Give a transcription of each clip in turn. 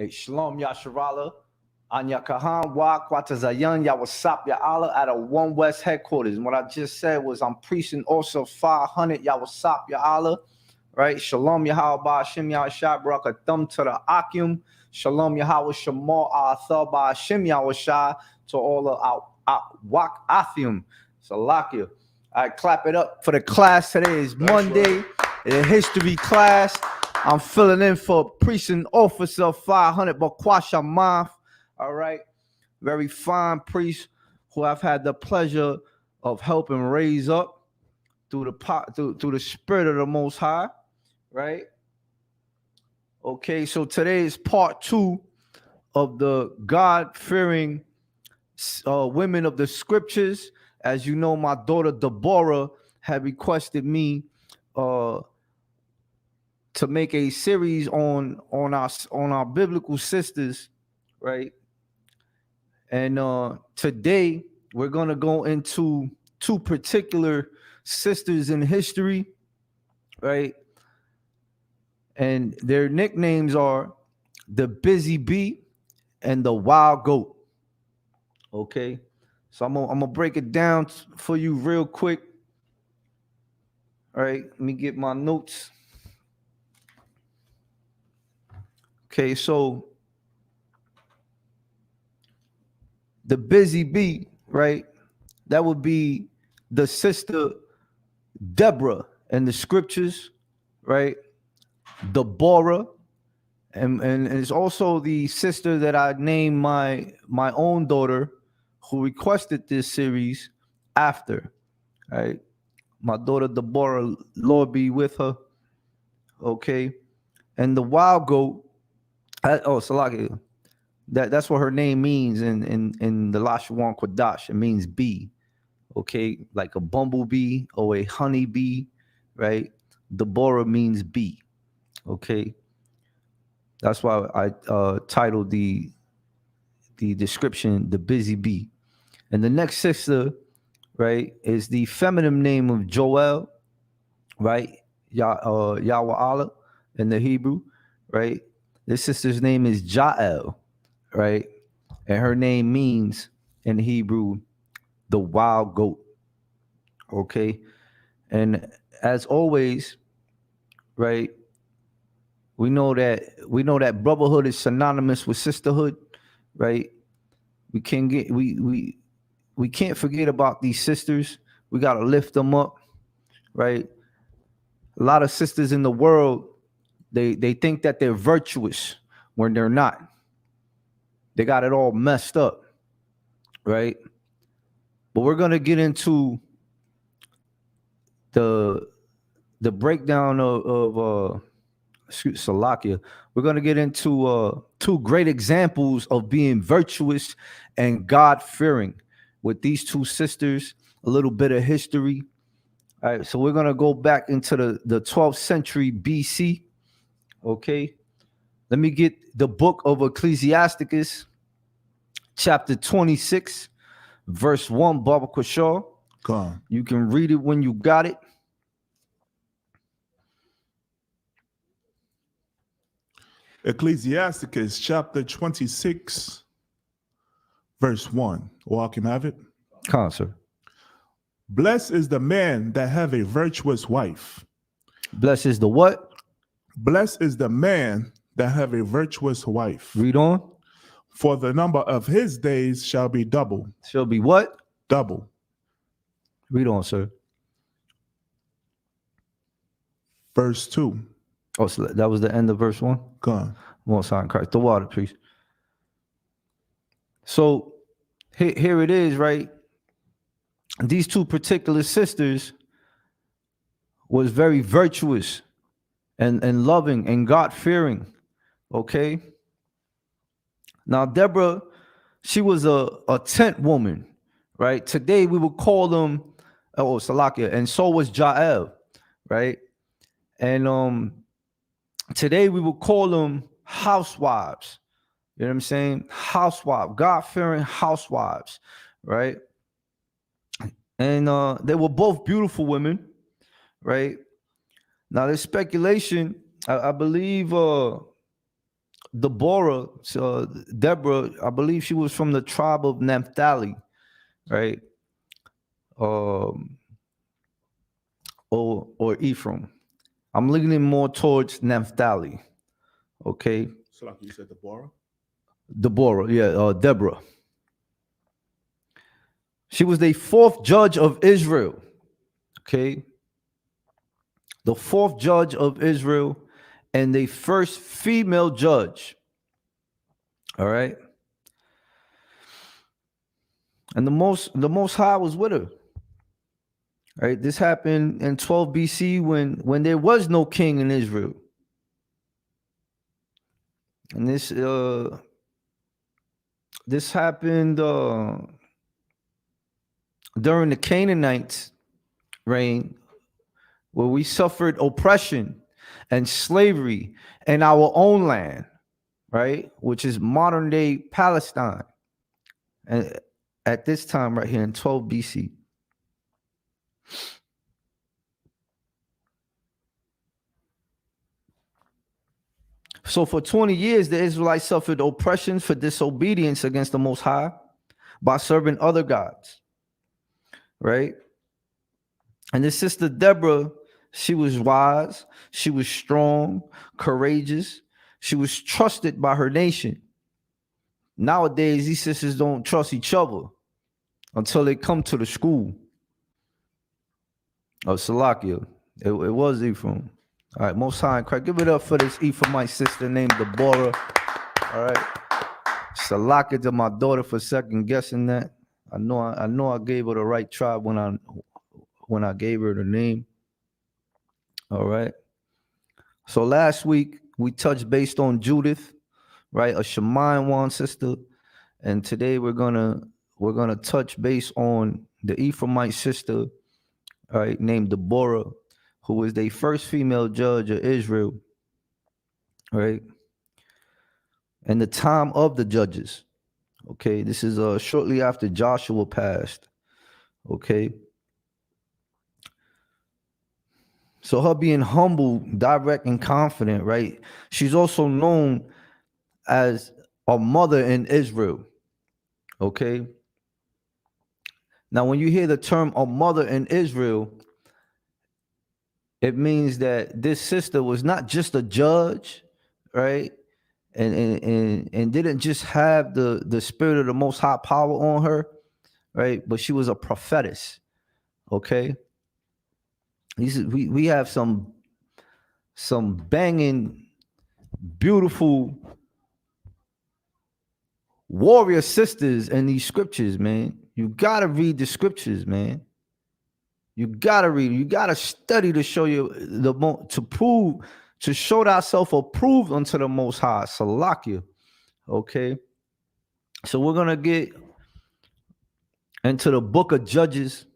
Hey, Shalom Yasharala. Anya Kahan Wa Kwatazayan Yawasap Ya'ala at a One West headquarters. And what I just said was I'm preaching also 500 Yawasap Ya'ala. Right? Shalom Yahweh Ba'ashim Yahweh Baraka Thumb to the Akim. Shalom Yahweh Shamar Athar Ba'ashim Yahweh to all of Wak Athim. Salakia. All right, clap it up for the class. Today is Monday, the history class. I'm filling in for precinct officer 500 Bakwasha Math. All right, very fine priest who I've had the pleasure of helping raise up through the spirit of the Most High. Right. Okay, so today is part 2 of the God-fearing women of the scriptures. As you know, my daughter Deborah had requested me to make a series on our biblical sisters, right? And today we're gonna go into 2 particular sisters in history, right? And their nicknames are the Busy Bee and the Wild Goat. Okay, so I'm gonna break it down for you real quick. All right, let me get my notes. Okay, so the Busy Bee, right? That would be the sister Deborah in the scriptures, right? Deborah, and it's also the sister that I named my own daughter, who requested this series after, right? My daughter Deborah, Lord be with her. Okay, and the Wild Goat. Salaki. That's what her name means in the Lashawan Kodash. It means bee. Okay, like a bumblebee or a honeybee, right? Deborah means bee. Okay, that's why I titled the description "The Busy Bee." And the next sister, right, is the feminine name of Joel, right? Yahweh Allah in the Hebrew, right? This sister's name is Jael, right? And her name means in Hebrew the wild goat. Okay, and as always, right? We know that brotherhood is synonymous with sisterhood, right? We can't forget about these sisters. We gotta lift them up, right? A lot of sisters in the world, they think that they're virtuous when they're not. They got it all messed up, right? But we're gonna get into the breakdown of Salakia. We're gonna get into 2 great examples of being virtuous and God-fearing with these 2 sisters. A little bit of history. All right, so we're gonna go back into the 12th century BC. Okay, let me get the book of Ecclesiasticus, chapter 26, verse 1. Baba Quashaw. Go on. You can read it when you got it. Ecclesiasticus chapter 26, verse 1. Walk him have it. Concert. Blessed is the man that have a virtuous wife. Blessed is the what? Blessed is the man that have a virtuous wife. Read on. For the number of his days shall be double. Shall be what? Double. Read on, sir. Verse 2. Oh, so that was the end of verse 1? Go on. Won't sign Christ. The water, please. So here it is, right? These 2 particular sisters was very virtuous and loving and God-fearing. Okay. Now, Deborah, she was a tent woman, right? Today we would call them Salakia, and so was Jael, right? And today we would call them housewives. You know what I'm saying? Housewives, God-fearing housewives, right? And they were both beautiful women, right? Now there's speculation. I believe Deborah, Deborah, I believe she was from the tribe of Naphtali, right? Or Ephraim. I'm leaning more towards Naphtali. Okay, So like you said, Deborah. Deborah, yeah, Deborah. She was the fourth judge of Israel. Okay, the fourth judge of Israel, and the first female judge. All right, and the Most High was with her. Right, this happened in 12 BC when there was no king in Israel, and this happened during the Canaanites' reign, where we suffered oppression and slavery in our own land, right, which is modern day Palestine, and at this time right here in 12 BC. So for 20 years, the Israelites suffered oppression for disobedience against the Most High by serving other gods, right? And this sister Deborah, she was wise, she was strong, courageous, she was trusted by her nation. Nowadays, these sisters don't trust each other until they come to the school of Salakia. It was Ephraim. All right, Most High in Christ. Give it up for this Ephraimite sister named Deborah. All right. Salakia to my daughter for second guessing that. I know I gave her the right tribe when I gave her the name. All right. So last week we touched based on Judith, right? A Shemaiwan sister. And today we're gonna touch base on the Ephraimite sister, all right, named Deborah, who was the first female judge of Israel, right? And the time of the judges. Okay, this is shortly after Joshua passed. Okay. So her being humble, direct, and confident, right? She's also known as a mother in Israel. Okay. Now, when you hear the term a mother in Israel, it means that this sister was not just a judge, right? And didn't just have the spirit of the Most High power on her, right? But she was a prophetess. Okay. We have some banging, beautiful warrior sisters in these scriptures, man. You gotta read the scriptures, man. You gotta read. You gotta study to show you to show thyself approved unto the Most High. Salakia. Okay. So we're gonna get into the book of Judges,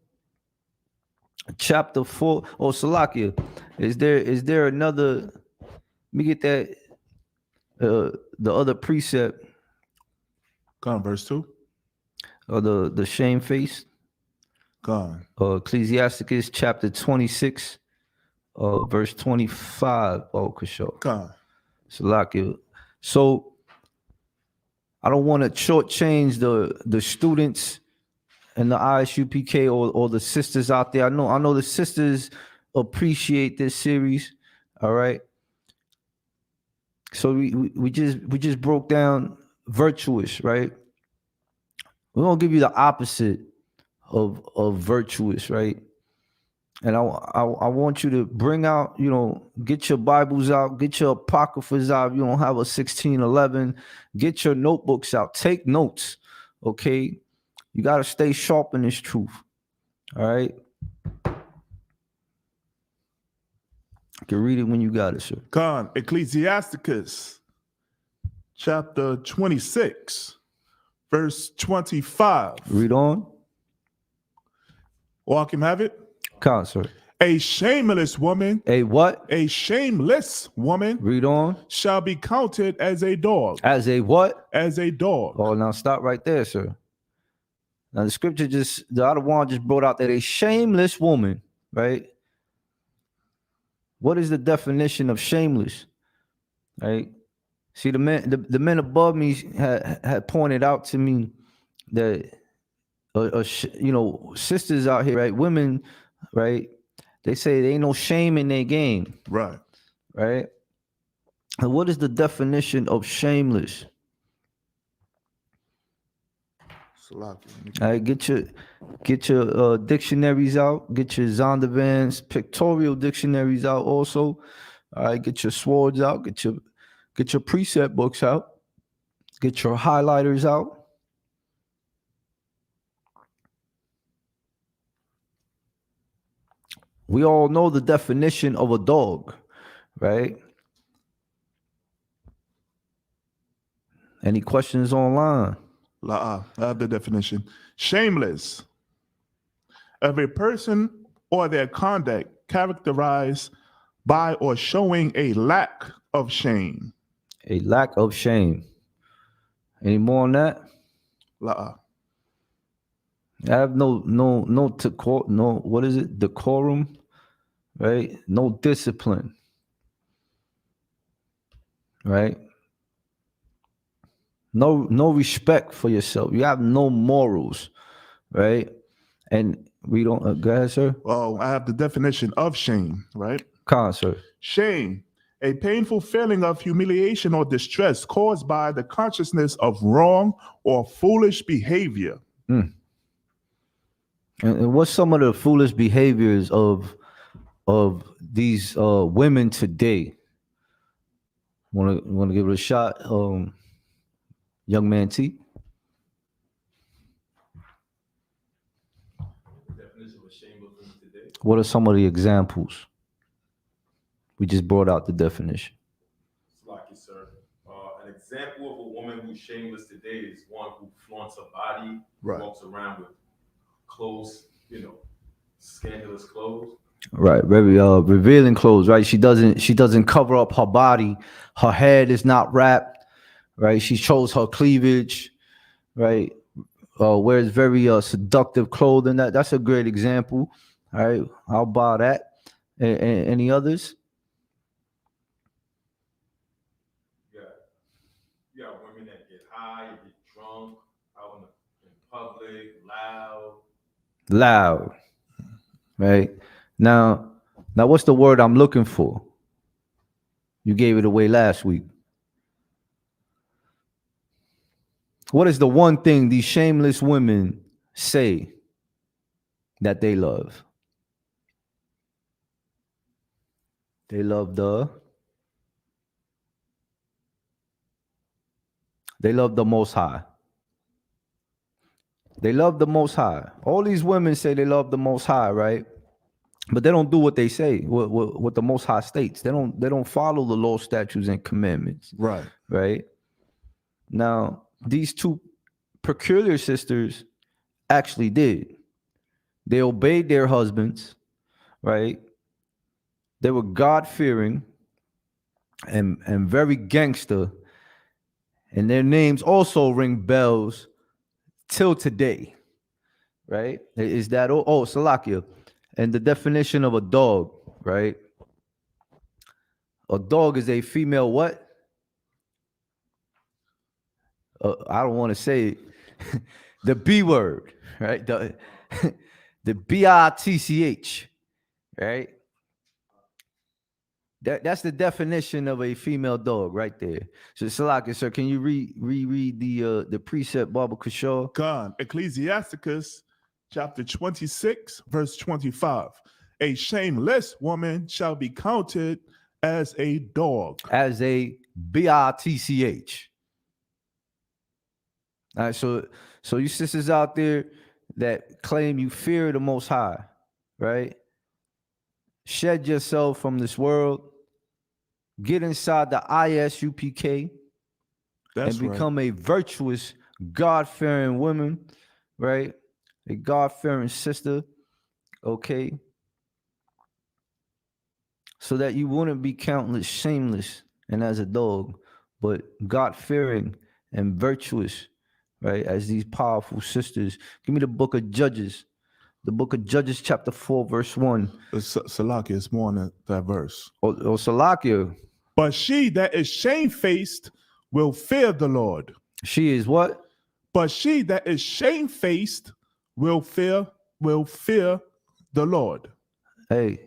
chapter 4. Oh, Salakia. Is there another? Let me get that. The other precept. Go on, verse 2. Or the shamefaced. Go on. Ecclesiasticus chapter 26, verse 25. Oh, Kasho. Go on. Salakia. So I don't want to shortchange the students and the ISUPK or the sisters out there. I know the sisters appreciate this series. All right. So we just broke down virtuous, right? We're gonna give you the opposite of virtuous, right? And I want you to bring out, get your Bibles out, get your apocryphas out. If you don't have a 1611, get your notebooks out, take notes. Okay, you got to stay sharp in this truth. All right, you can read it when you got it, sir. Go on. Ecclesiasticus chapter 26, verse 25. Read on. Walk him, have it. Come, sir. A shameless woman. A what? A shameless woman. Read on. Shall be counted as a dog. As a what? As a dog. Oh, now stop right there, sir. Now the scripture the other one just brought out that a shameless woman, right? What is the definition of shameless? Right? See, the men above me had pointed out to me that sisters out here, right? Women, right? They say there ain't no shame in their game, Right. right? And what is the definition of shameless? Salaki. All right, get your dictionaries out. Get your Zondervan's pictorial dictionaries out. Also, all right, get your swords out. Get your precept books out. Get your highlighters out. We all know the definition of a dog, right? Any questions online? I have the definition. Shameless. Of a person or their conduct characterized by or showing a lack of shame. A lack of shame. Any more on that? I have no what is it? Decorum, right? No discipline, right? No respect for yourself. You have no morals, right? And we don't. Go ahead, sir. Well, I have the definition of shame, right? Come on, sir. Shame, a painful feeling of humiliation or distress caused by the consciousness of wrong or foolish behavior. And what's some of the foolish behaviors of these women today? Want to give it a shot, young man T? Definition of shameless women today. What are some of the examples? We just brought out the definition. Lucky, sir. An example of a woman who's shameless today is one who flaunts her body, Right. walks around with clothes, scandalous clothes. Right, very revealing clothes, right? She doesn't cover up her body. Her head is not wrapped, right? She shows her cleavage, right? Wears very seductive clothing. That's a great example. All right, I'll buy that. Any others? You got women that get high, get drunk, out in public, Loud, right? Now, what's the word I'm looking for? You gave it away last week. What is the one thing these shameless women say that they love? They love the Most High. They love the Most High. All these women say they love the Most High, right? But they don't do what they say, what the Most High states. They don't follow the law, statutes, and commandments. Right. Right. Now, these two peculiar sisters actually did. They obeyed their husbands, right? They were God-fearing and very gangster. And their names also ring bells till today, right? Is that Salakia? And the definition of a dog, right? A dog is a female what? I don't want to say it. The B word, right? The bitch, right? That's the definition of a female dog right there. So Salakia, sir, can you reread the precept, Baba Kishore? God, Ecclesiasticus chapter 26, verse 25. A shameless woman shall be counted as a dog. As a bitch. All right, so you sisters out there that claim you fear the Most High, right? Shed yourself from this world. Get inside the ISUPK. That's and become a virtuous, God-fearing woman, right? A God-fearing sister, okay? So that you wouldn't be counted shameless and as a dog, but God-fearing and virtuous, right? As these powerful sisters. Give me the book of Judges. The book of Judges, chapter 4, verse 1. Salakia is more than that verse. Salakia. But she that is shamefaced will fear the Lord. She is what? But she that is shamefaced will fear the Lord. Hey,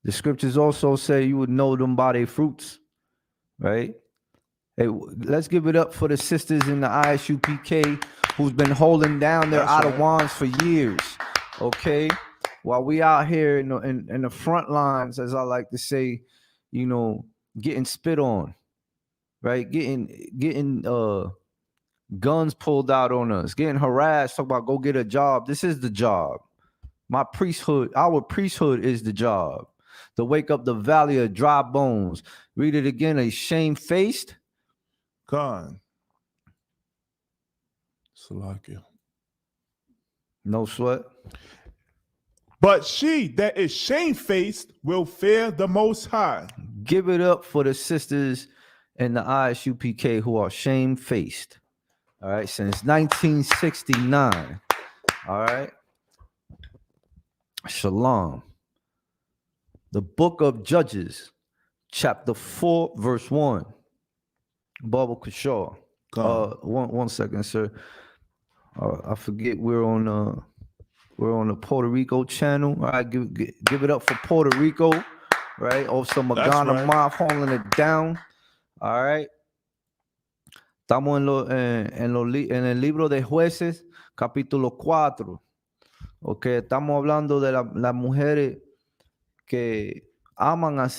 the scriptures also say you would know them by their fruits, right? Hey, let's give it up for the sisters in the ISUPK who's been holding down their That's right. Adawans for years, okay? While we out here in the front lines, as I like to say, you know, getting spit on, right? Getting guns pulled out on us, getting harassed, talk about go get a job. This is the job. My priesthood, our priesthood is the job. To wake up the valley of dry bones. Read it again, a shamefaced. God. Salakia. No sweat. But she that is shamefaced will fear the Most High. Give it up for the sisters in the ISUPK who are shamefaced. All right, since 1969. All right. Shalom. The book of Judges, chapter 4, verse 1. Baba Kashaw. God. One second, sir. I forget we're on the Puerto Rico channel. All right, give it up for Puerto Rico, right? Also Magana right. Mob holding it down. All right. Estamos en el libro de Jueces, capítulo 4. Ok, estamos hablando de las mujeres que aman al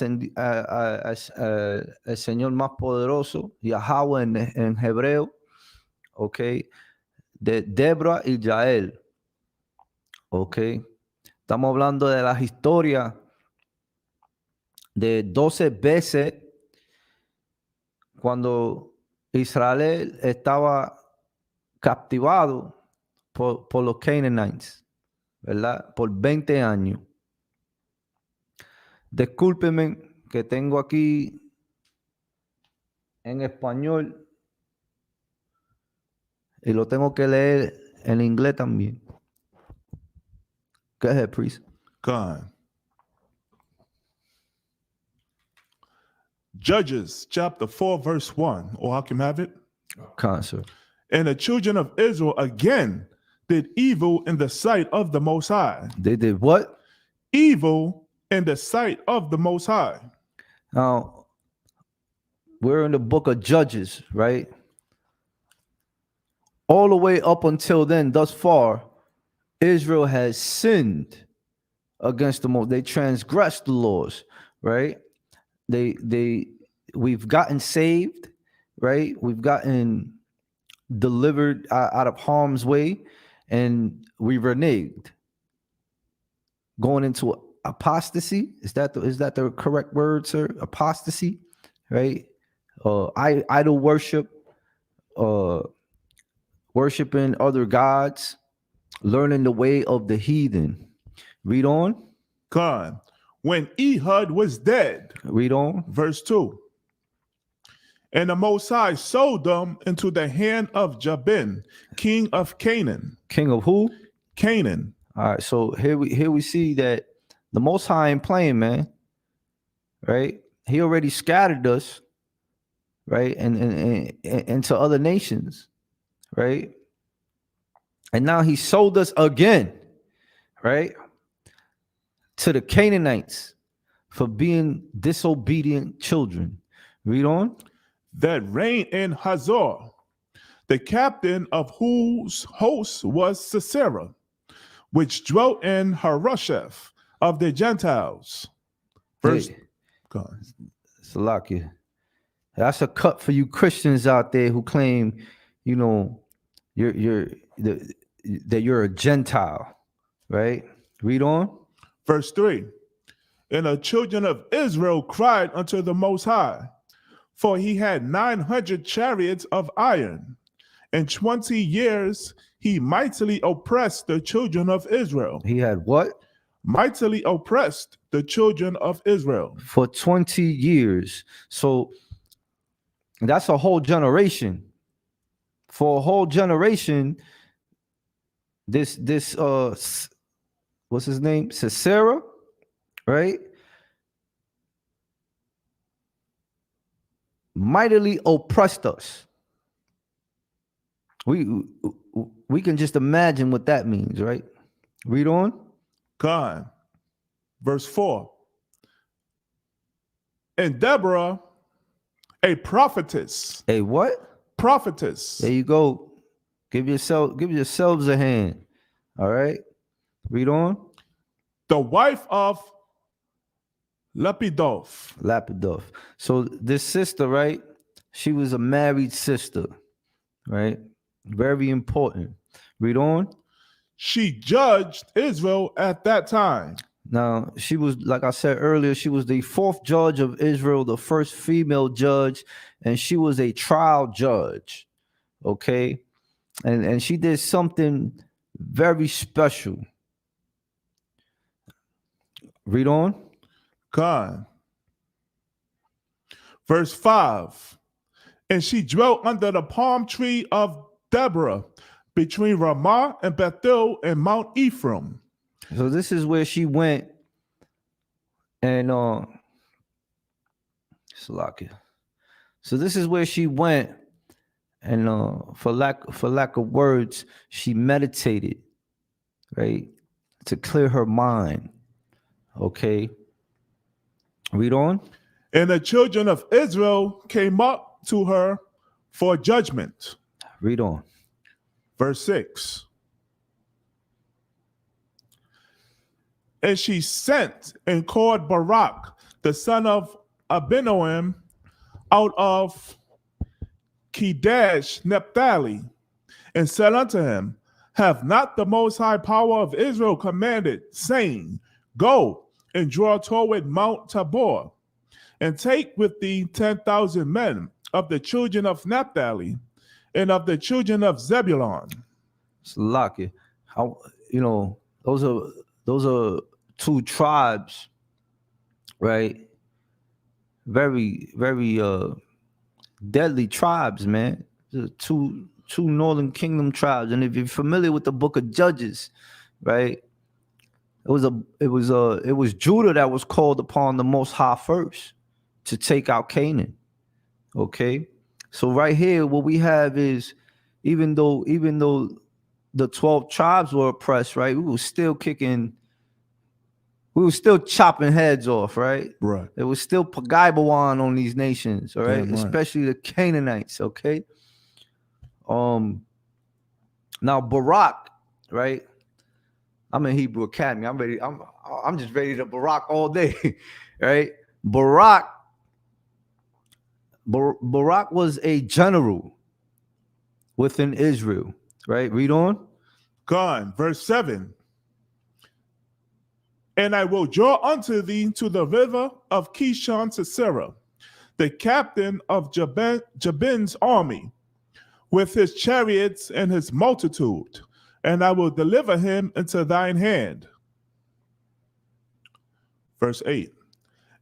Señor más poderoso, Yahweh en hebreo, ok, de Débora y Jael, ok. Estamos hablando de las historias de 12 veces cuando Israel estaba captivado por los Canaanites, ¿verdad? Por 20 años. Discúlpenme que tengo aquí en español y lo tengo que leer en inglés también. Go ahead, priest. God. Judges chapter 4, verse 1. Or how can I have it? Concert. And the children of Israel again did evil in the sight of the Most High. They did what? Evil in the sight of the Most High. Now, we're in the book of Judges, right? All the way up until then, thus far, Israel has sinned against the most. They transgressed the laws, right? We've gotten saved, right? We've gotten delivered out of harm's way, and we reneged, going into apostasy. Is that the correct word, sir? Apostasy, right? Idol worship, worshiping other gods, learning the way of the heathen. Read on. God. When Ehud was dead. Read on. Verse 2. And the Most High sold them into the hand of Jabin, king of Canaan. King of who? Canaan. All right, so here we see that the Most High ain't playing, man. Right? He already scattered us, right, and into other nations, right? And now he sold us again, right, to the Canaanites for being disobedient children. Read on. That reigned in Hazor, the captain of whose host was Sisera, which dwelt in Harosheth of the Gentiles. Verse. Hey, God. Salakia. That's a cut for you Christians out there who claim, you know, that you're a Gentile, right? Read on. Verse 3. And the children of Israel cried unto the Most High, for he had 900 chariots of iron. In 20 years he mightily oppressed the children of Israel. He had what? Mightily oppressed the children of Israel. For 20 years. So that's a whole generation. For a whole generation, this what's his name? Sisera, right? mightily oppressed us. We can just imagine what that means, right? Read on. God. Verse 4. And Deborah, a prophetess. A what? Prophetess. There you go. Give yourselves a hand. All right. Read on. The wife of Lapidoth. So this sister, right? She was a married sister, right? Very important. Read on. She judged Israel at that time. Now, she was, like I said earlier, she was the fourth judge of Israel, the first female judge, and she was a trial judge. Okay. And she did something very special. Read on. God. Verse 5. And she dwelt under the palm tree of Deborah between Ramah and Bethel and Mount Ephraim. So this is where she went, and Salakia. So this is where she went, and for lack of words, she meditated, right, to clear her mind. Okay. Read on. And the children of Israel came up to her for judgment. Read on. Verse 6. And she sent and called Barak, the son of Abinoam, out of Kedesh Naphtali, and said unto him, Have not the most high power of Israel commanded, saying, Go and draw toward Mount Tabor, and take with thee 10,000 men of the children of Naphtali and of the children of Zebulun. Salakia. How, those are two tribes, right? Very, very deadly tribes, man. Two northern kingdom tribes. And if you're familiar with the book of Judges, right? It was Judah that was called upon the Most High first to take out Canaan. Okay? So right here, what we have is even though the 12 tribes were oppressed, right? We were still chopping heads off, right? Right. It was still Pagaibawan on these nations, all right? Damn right. Especially the Canaanites, okay? Now Barak, right? I'm in Hebrew Academy. I'm just ready to Barak all day, right? Barak was a general within Israel, right? Read on. God, verse 7. And I will draw unto thee to the river of Kishon Sisera, the captain of Jabin's army, with his chariots and his multitude, and I will deliver him into thine hand. Verse 8.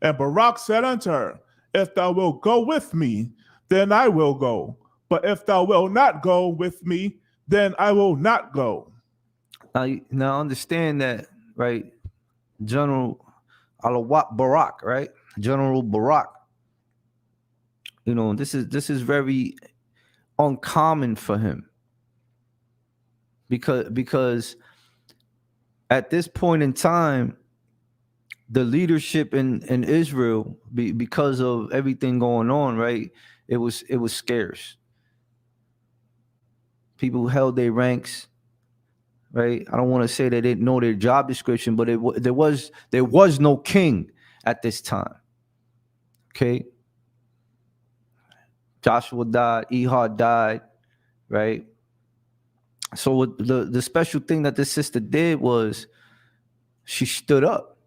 And Barak said unto her, If thou wilt go with me, then I will go. But if thou wilt not go with me, then I will not go. Now understand that, right? General Alawat Barak, right? General Barak. This is very uncommon for him. Because at this point in time, the leadership in Israel, because of everything going on, right? It was scarce. People held their ranks, right? I don't want to say they didn't know their job description, but there was no king at this time. Okay. Joshua died, Ehud died, right? So what the special thing that this sister did was she stood up.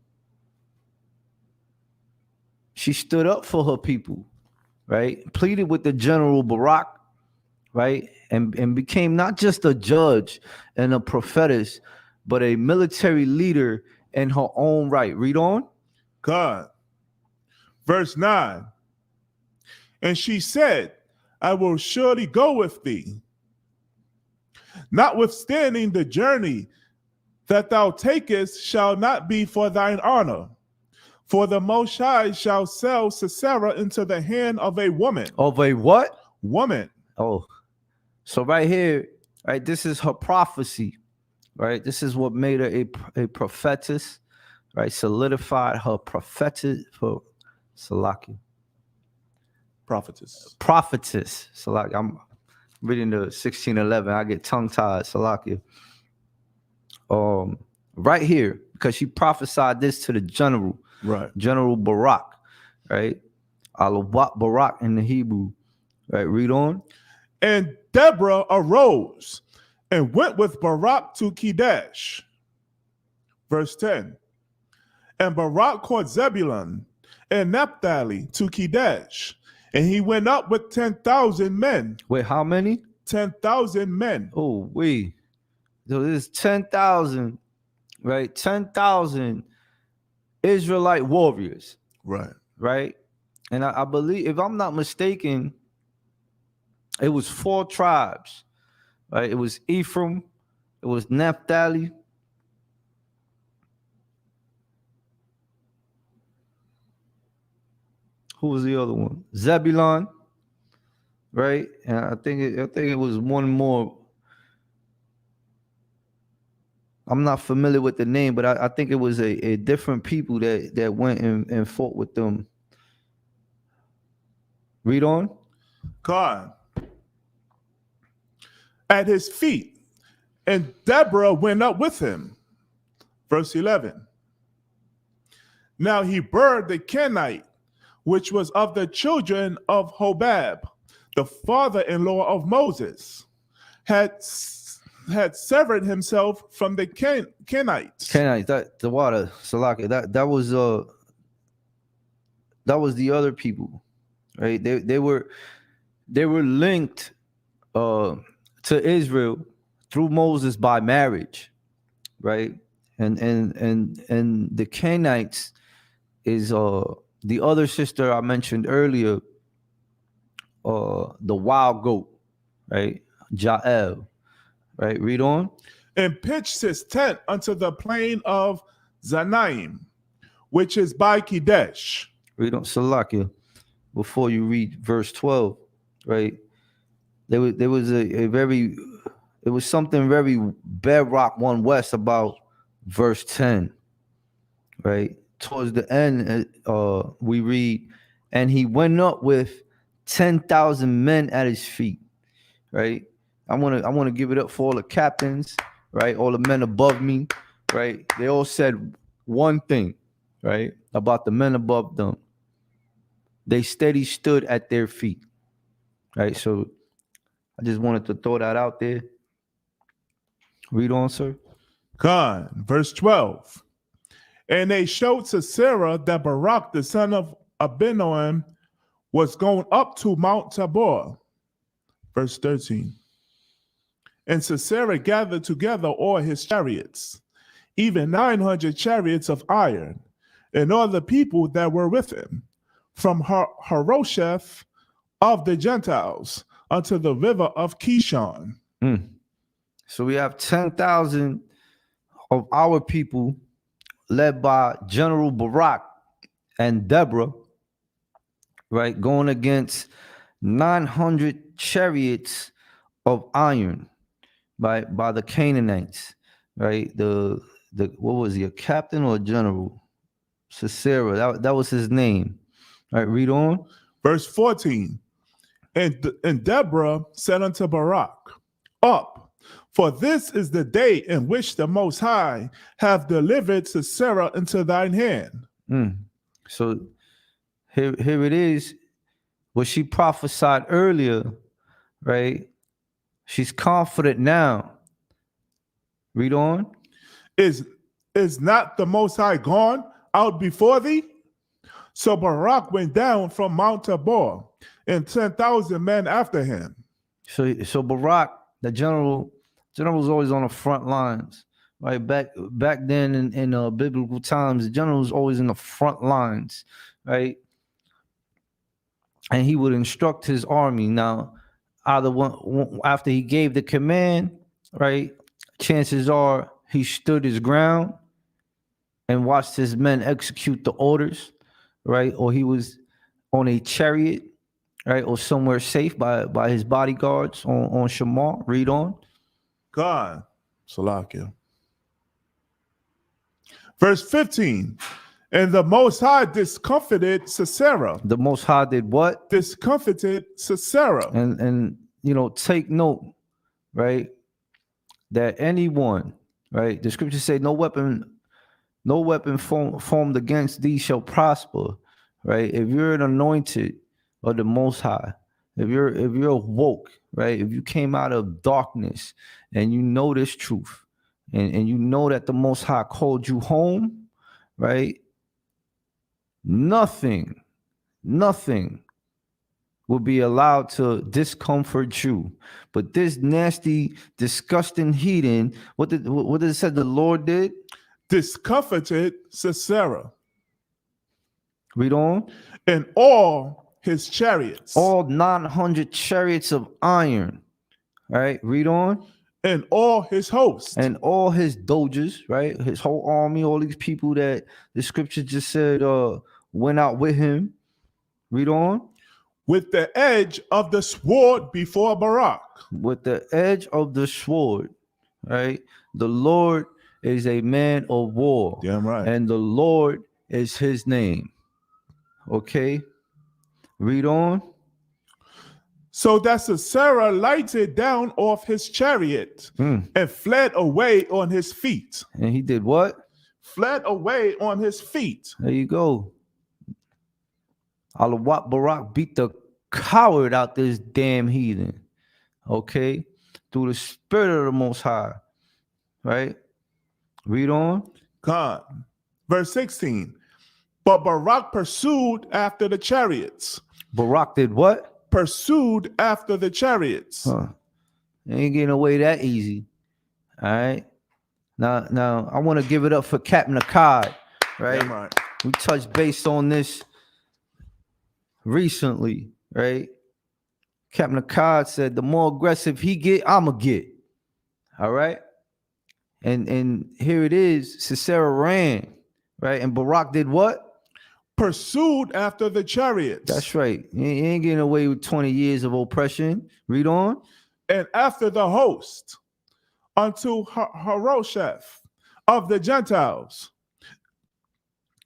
She stood up for her people, right? Pleaded with the general Barak, right? And became not just a judge and a prophetess, but a military leader in her own right. Read on. God. Verse 9. And she said, I will surely go with thee, notwithstanding the journey that thou takest shall not be for thine honor. For the Most High shall sell Sisera into the hand of a woman. Of a what? Woman. Oh, so right here, right, this is her prophecy, right? This is what made her a prophetess, right? Solidified her prophetess for Salaki. Prophetess. Prophetess. Salaki. I'm reading the 1611. I get tongue-tied, Salaki. Right here, because she prophesied this to the general. Right. General Barak, right? Alawat Barak in the Hebrew, right? Read on. And Deborah arose and went with Barak to Kedesh. Verse 10. And Barak called Zebulun and Naphtali to Kedesh, and he went up with 10,000 men. Wait, how many? 10,000 men. Oh, wait. So this is 10,000, right? 10,000 Israelite warriors, Right. right? And I believe, if I'm not mistaken, it was 4 tribes, right? It was Ephraim, it was Naphtali, who was the other one? Zebulun, right? And I think it was one more. I'm not familiar with the name, but I think it was a different people that went and fought with them. Read on. God. At his feet, and Deborah went up with him. Verse 11. Now he burned the Kenite, which was of the children of Hobab, the father-in-law of Moses, had severed himself from the Kenites. Kenites, that the water, Salaki, that was the other people, right? They were linked to Israel through Moses by marriage, right? And the Kenites is the other sister I mentioned earlier, the wild goat, right? Jael. Right, read on. And pitched his tent unto the plain of Zanaim, which is by Kedesh. Read on, Salakia, before you read verse 12, right? There was something very bedrock one west about verse 10, right? Towards the end, we read, and he went up with 10,000 men at his feet, right? I want to give it up for all the captains, right? All the men above me, right? They all said one thing, right? About the men above them. They steady stood at their feet, right? So I just wanted to throw that out there. Read on, sir. God, verse 12. And they showed to Sarah that Barak, the son of Abinoam, was going up to Mount Tabor. Verse 13. And Sisera gathered together all his chariots, even 900 chariots of iron, and all the people that were with him, from Harosheth of the Gentiles unto the river of Kishon. So we have 10,000 of our people led by General Barak and Deborah, right, going against 900 chariots of iron by the Canaanites, right? The what was he, a captain or a general? Sisera, that was his name. All right, read on. Verse 14. And Deborah said unto Barak, Up, for this is the day in which the Most High have delivered Sisera into thine hand. So here it is, what she prophesied earlier, right? She's confident now. Read on. Is not the Most High gone out before thee? So Barak went down from Mount Tabor, and 10,000 men after him. So Barak, the general was always on the front lines, right? Back then in biblical times, the general was always in the front lines, right? And he would instruct his army. Now, either one after he gave the command, right? Chances are he stood his ground, and watched his men execute the orders, right? Or he was on a chariot, right? Or somewhere safe by his bodyguards on Shamar. Read on. God, Salakia. Verse 15. And the Most High discomfited Sisera. The Most High did what? Discomfited Sisera. And take note, right? That anyone, right? The scriptures say, no weapon formed against thee shall prosper, right? If you're an anointed of the Most High, if you're woke, right? If you came out of darkness and you know this truth, and you know that the Most High called you home, right? Nothing will be allowed to discomfort you. But this nasty, disgusting heathen, what did it say the Lord did? Discomfited Sisera. Read on. And all his chariots. All 900 chariots of iron. Right? Read on. And all his hosts. And all his doges, right? His whole army, all these people that the scripture just said went out with him. Read on. With the edge of the sword before Barak. With the edge of the sword, right? The Lord is a man of war. Damn right. And the Lord is his name. Okay? Read on. So that Sisera lighted down off his chariot and fled away on his feet. And he did what? Fled away on his feet. There you go. Alawat Barak beat the coward out this damn heathen. Okay? Through the spirit of the Most High. Right? Read on. God. Verse 16. But Barak pursued after the chariots. Barak did what? Pursued after the chariots. Huh. Ain't getting away that easy. All right. Now I want to give it up for Captain Akkad, right? Damn right. We touched base on this recently, right? Captain Akkad said the more aggressive he get, I'ma get. All right. And here it is. Sisera ran, right? And Barak did what? Pursued after the chariots. That's right. You ain't getting away with 20 years of oppression. Read on. And after the host unto Harosheth of the Gentiles.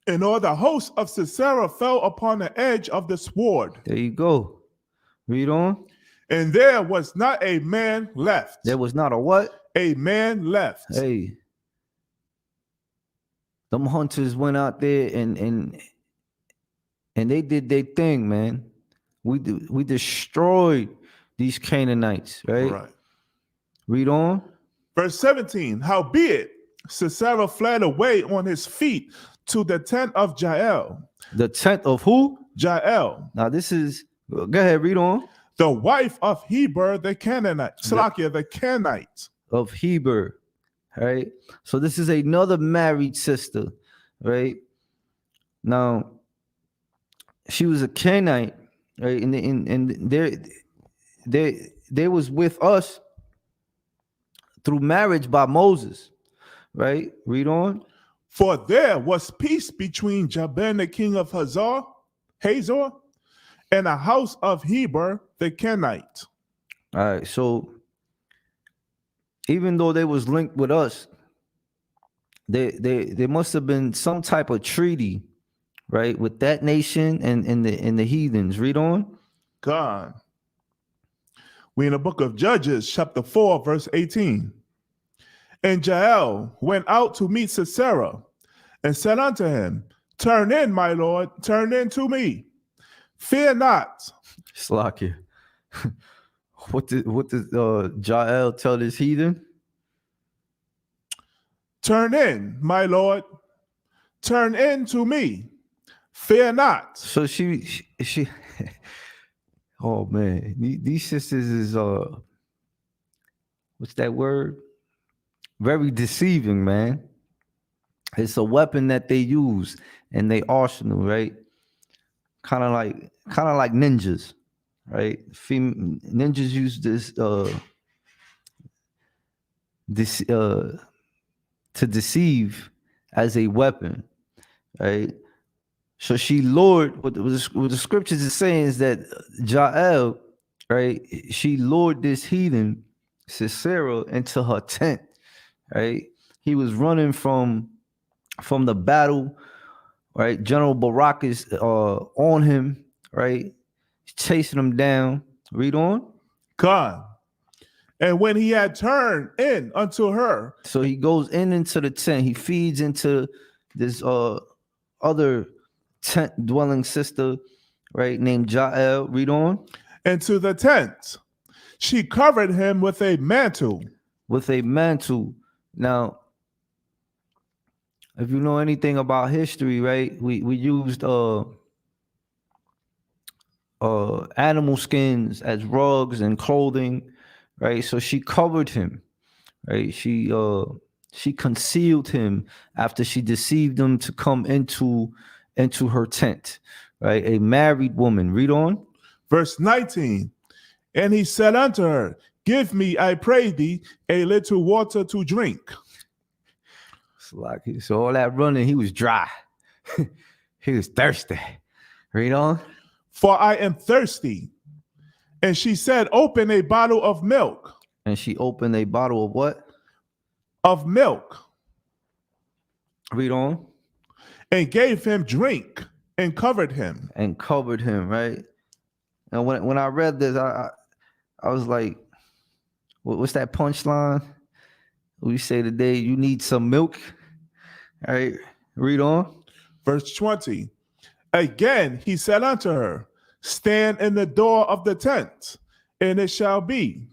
And all the host of Sisera fell upon the edge of the sword. There you go. Read on. And there was not a man left. There was not a what? A man left. Hey. Them hunters went out there and they did their thing, man. We destroyed these Canaanites, right? Right. Read on. Verse 17. Howbeit, Sisera fled away on his feet to the tent of Jael. The tent of who? Jael. Now this is, go ahead, read on. The wife of Heber the Canaanite. Salakia, the Canaanite. Of Heber, right? So this is another married sister, right? Now, she was a Canaanite, right? And they was with us through marriage by Moses, right? Read on. For there was peace between Jabin the king of Hazor, and the house of Heber the Kenite. All right, so even though they was linked with us, there must have been some type of treaty, right, with that nation and the heathens. Read on. God. We in the book of Judges, chapter 4, verse 18. And Jael went out to meet Sisera and said unto him, Turn in, my lord, turn in to me. Fear not. Slakia. What did Jael tell this heathen? Turn in, my lord, turn in to me. Fear not. So she oh man, these sisters is what's that word? Very deceiving, man. It's a weapon that they use in their arsenal, right? Kind of like ninjas, right? Ninjas use this to deceive as a weapon, right? So she lured, what the scriptures is saying is that Jael, right? She lured this heathen, Sisera, into her tent, right? He was running from the battle, right? General Barak is on him, right? Chasing him down. Read on. God. And when he had turned in unto her, So he goes into the tent. He feeds into this other tent dwelling sister, right? Named Jael. Read on. into the tent, she covered him with a mantle. With a mantle. Now, if you know anything about history, right? We used animal skins as rugs and clothing, right? So she covered him, right? She concealed him after she deceived him to come into her tent, right? A married woman. Read on. Verse 19. And he said unto her, give me, I pray thee, a little water to drink. So all that running, he was dry. He was thirsty. Read on. For I am thirsty. And she said, open a bottle of milk. And she opened a bottle of what? Of milk. Read on. And gave him drink and covered him. And covered him, right? And when I read this, I was like, what's that punchline? We say today, you need some milk. All right, read on. Verse 20. Again, he said unto her, stand in the door of the tent, and it shall be,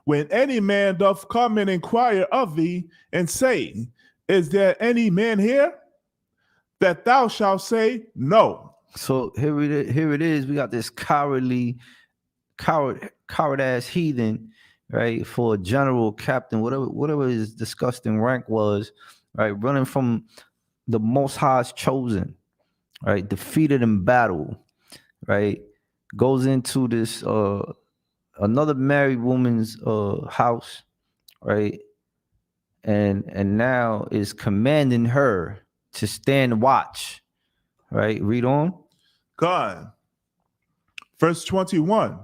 when any man doth come and inquire of thee, and say, is there any man here? That thou shalt say, no. So here it is. We got this coward ass heathen, right? For a general, captain, whatever his disgusting rank was, right? Running from the Most High's chosen, right? Defeated in battle, right? Goes into this another married woman's house, right? And now is commanding her to stand watch, right? Read on. God. Verse 21.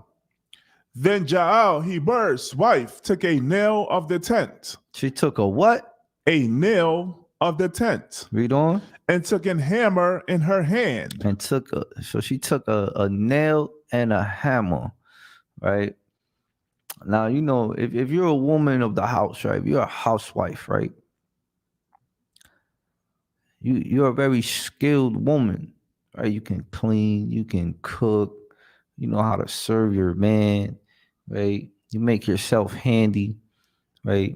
Then Jael, Heber's wife, took a nail of the tent. She took a what? A nail of the tent. Read on. And took a hammer in her hand. And she took a nail and a hammer, right? Now, you know, if you're a woman of the house, right? If you're a housewife, right? You're a very skilled woman, right? You can clean, you can cook, you know how to serve your man, right? You make yourself handy, right?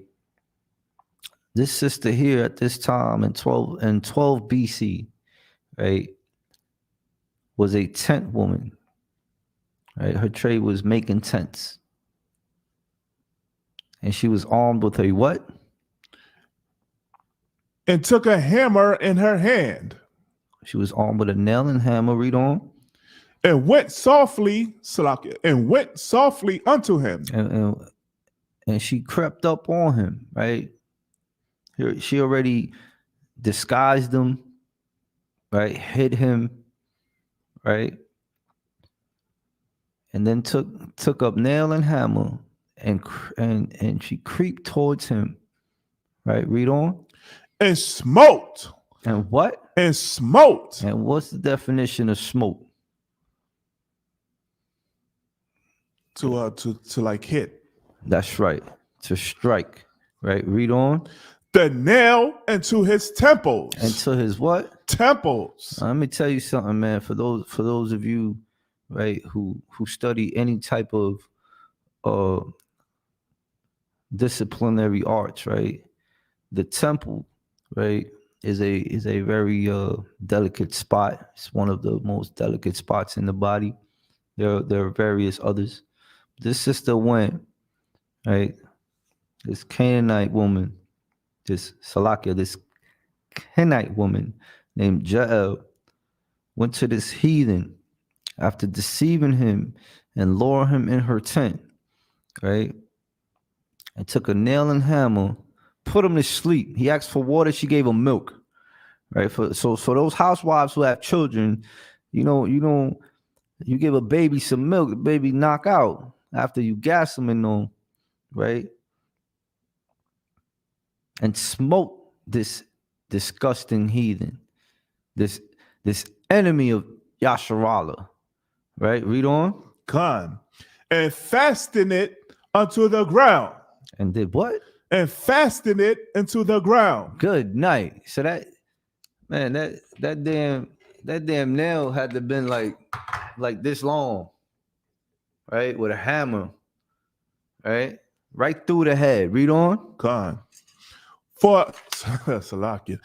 This sister here at this time in 12 BC, right, was a tent woman, right? Her trade was making tents. And she was armed with a what? And took a hammer in her hand. She was armed with a nail and hammer. Read on. And went softly, Salakia, and went softly unto him. And she crept up on him, right? She already disguised him, right? Hid him, right? And then took up nail and hammer and she creeped towards him, right? Read on. And smote. And what? And smote. And what's the definition of smote? To like hit. That's right. To strike. Right. Read on. The nail into his temples. Into his what? Temples. Let me tell you something, man. For those of you, right, who study any type of disciplinary arts, right? The temple, right, is a very delicate spot. It's one of the most delicate spots in the body. There are various others. This sister went, right? This Canaanite woman, this Canaanite woman named Jael went to this heathen after deceiving him and luring him in her tent, right? And took a nail and hammer, put him to sleep. He asked for water, she gave him milk, right? For those housewives who have children, you give a baby some milk, the baby knock out after you gas them in them, right? And smote this disgusting heathen, this enemy of Yasharallah, right? Read on. Con. And fasten it unto the ground. And did what? And fasten it into the ground. Good night. So that damn nail had to been like this long, right? With a hammer, right? Right through the head. Read on. Con. For Salakia.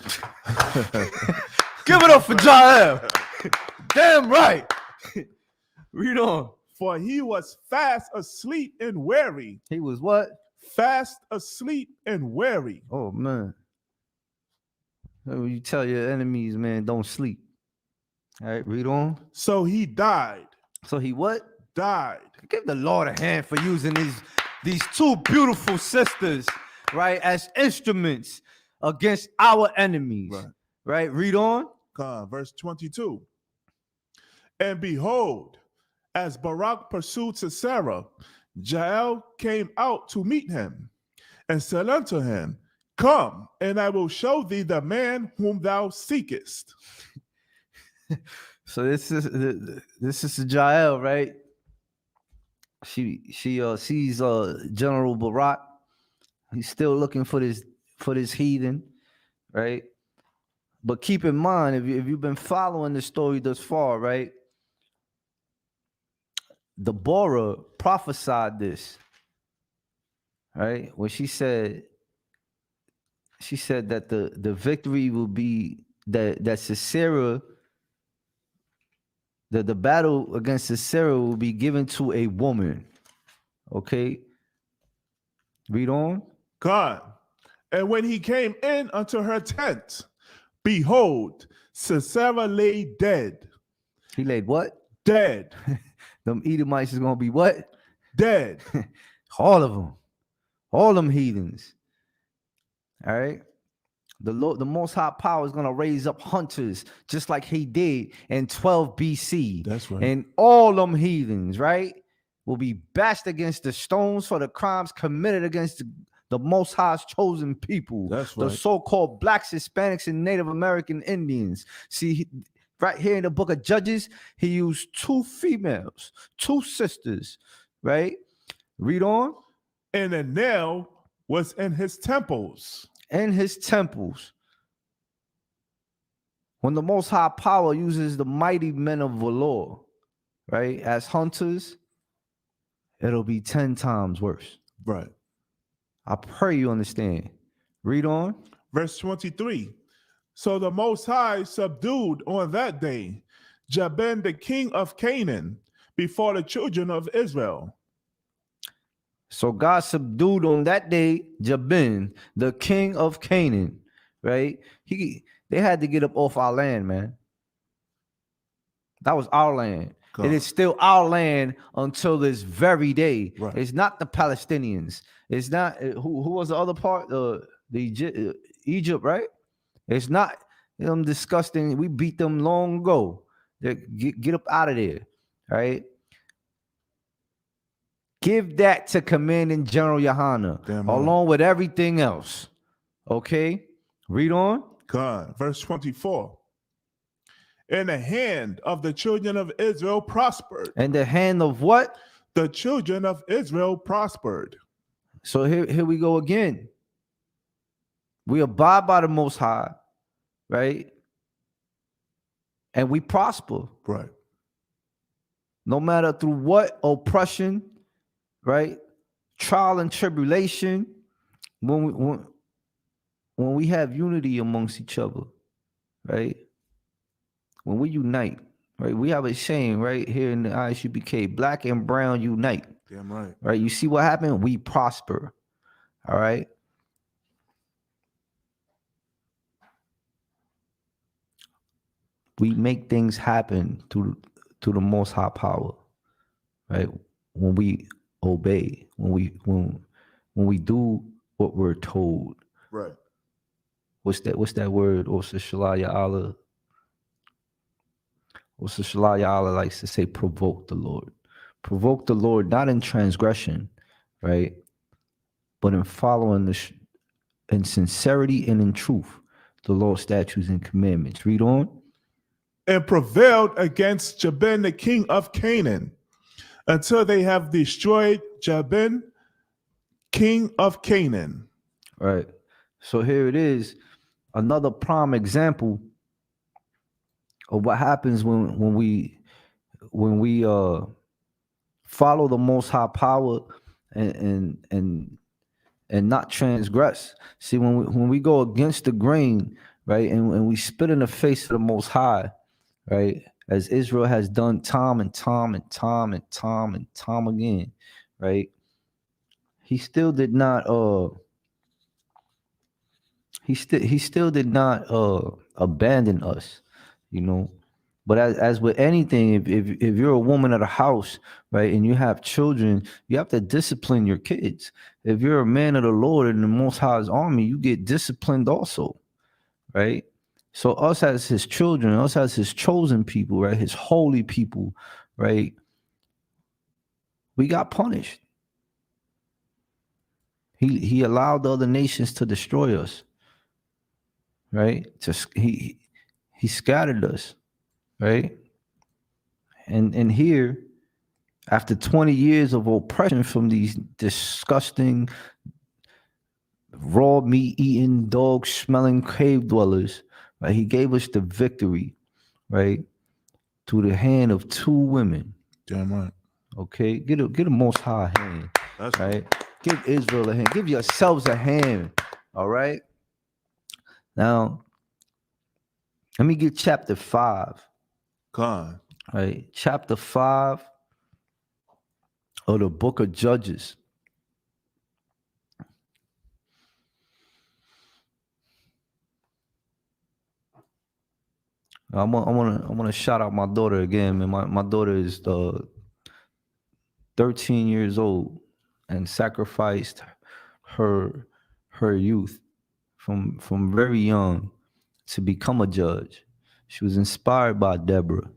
Give it up for Jael. Damn right. Read on. For he was fast asleep and weary. He was what? Fast asleep and weary. Oh man. You tell your enemies, man, don't sleep. All right, read on. So he died. So he what? Died. Give the Lord a hand for using these two beautiful sisters, right, as instruments against our enemies. Right? Read on. Verse 22. And behold, as Barak pursued Sisera, Jael came out to meet him and said unto him, Come, and I will show thee the man whom thou seekest. So this is Jael, right? She sees General Barak. He's still looking for this heathen, right? But keep in mind, if you've been following the story thus far, right? Deborah prophesied this, right? When she said that the victory will be that Sisera, that the battle against Sisera will be given to a woman. Okay. Read on. God. And when he came in unto her tent, behold, Sisera lay dead. He laid what? Dead. Them Edomites is gonna be what? Dead. All of them. All them heathens. All right. The Most High Power is gonna raise up hunters just like he did in 12 BC. That's right. And all them heathens, right, will be bashed against the stones for the crimes committed against the Most High's chosen people. That's the right. so-called blacks, Hispanics, and Native American Indians. See, right here in the book of Judges, he used two females, two sisters, right? Read on. And a nail was in his temples. In his temples. When the Most High Power uses the mighty men of valor, right, as hunters, it'll be 10 times worse. Right. I pray you understand. Read on. Verse 23. So the Most High subdued on that day Jabin, the king of Canaan, before the children of Israel. So God subdued on that day Jabin, the king of Canaan, right? They had to get up off our land, man. That was our land. God. It is still our land until this very day. Right. It's not the Palestinians. It's not who was the other part? Egypt, right? It's not them disgusting. We beat them long ago. Get up out of there, right? Give that to Commanding General Yohana, along with everything else. Okay? Read on. God. Verse 24. And the hand of the children of Israel prospered. And the hand of what? The children of Israel prospered. So here we go again. We abide by the Most High, right? And we prosper. Right. No matter through what oppression, right? Trial and tribulation, when we have unity amongst each other, right? When we unite, right? We have a saying right here in the ISUPK, black and brown unite. Damn right. Right? You see what happened? We prosper. All right. We make things happen to the Most High Power, right? When we obey, when we do what we're told. Right. What's that word? Also, Shalaya Allah. Also, Shalaya Allah likes to say, provoke the Lord. Provoke the Lord, not in transgression, right? But in following in sincerity and in truth, the Lord's statutes and commandments. Read on. And prevailed against Jabin, the king of Canaan, until they have destroyed Jabin, king of Canaan. Right. So here it is, another prime example of what happens when we follow the Most High power and not transgress. See, when we go against the grain, right, and we spit in the face of the Most High, right, as Israel has done time and time and time and time and time again, right, he still did not he still did not abandon us, you know. But as with anything, if you're a woman of the house, right, and you have children, you have to discipline your kids. If you're a man of the Lord in the Most High's army, you get disciplined also, right? So us as his children, us as his chosen people, right, his holy people, right, we got punished. He allowed the other nations to destroy us, right? He scattered us, right? And here, after 20 years of oppression from these disgusting, raw meat eating, dog smelling cave dwellers, right? He gave us the victory, right? Through the hand of 2 women. Damn right. Okay, get a Most High hand. That's right. Give Israel a hand. Give yourselves a hand. All right. Now, let me get chapter 5. Con. Right, chapter 5 of the book of Judges. I want to shout out my daughter again, man. My daughter is 13 years old and sacrificed her youth from very young to become a judge. She was inspired by Deborah,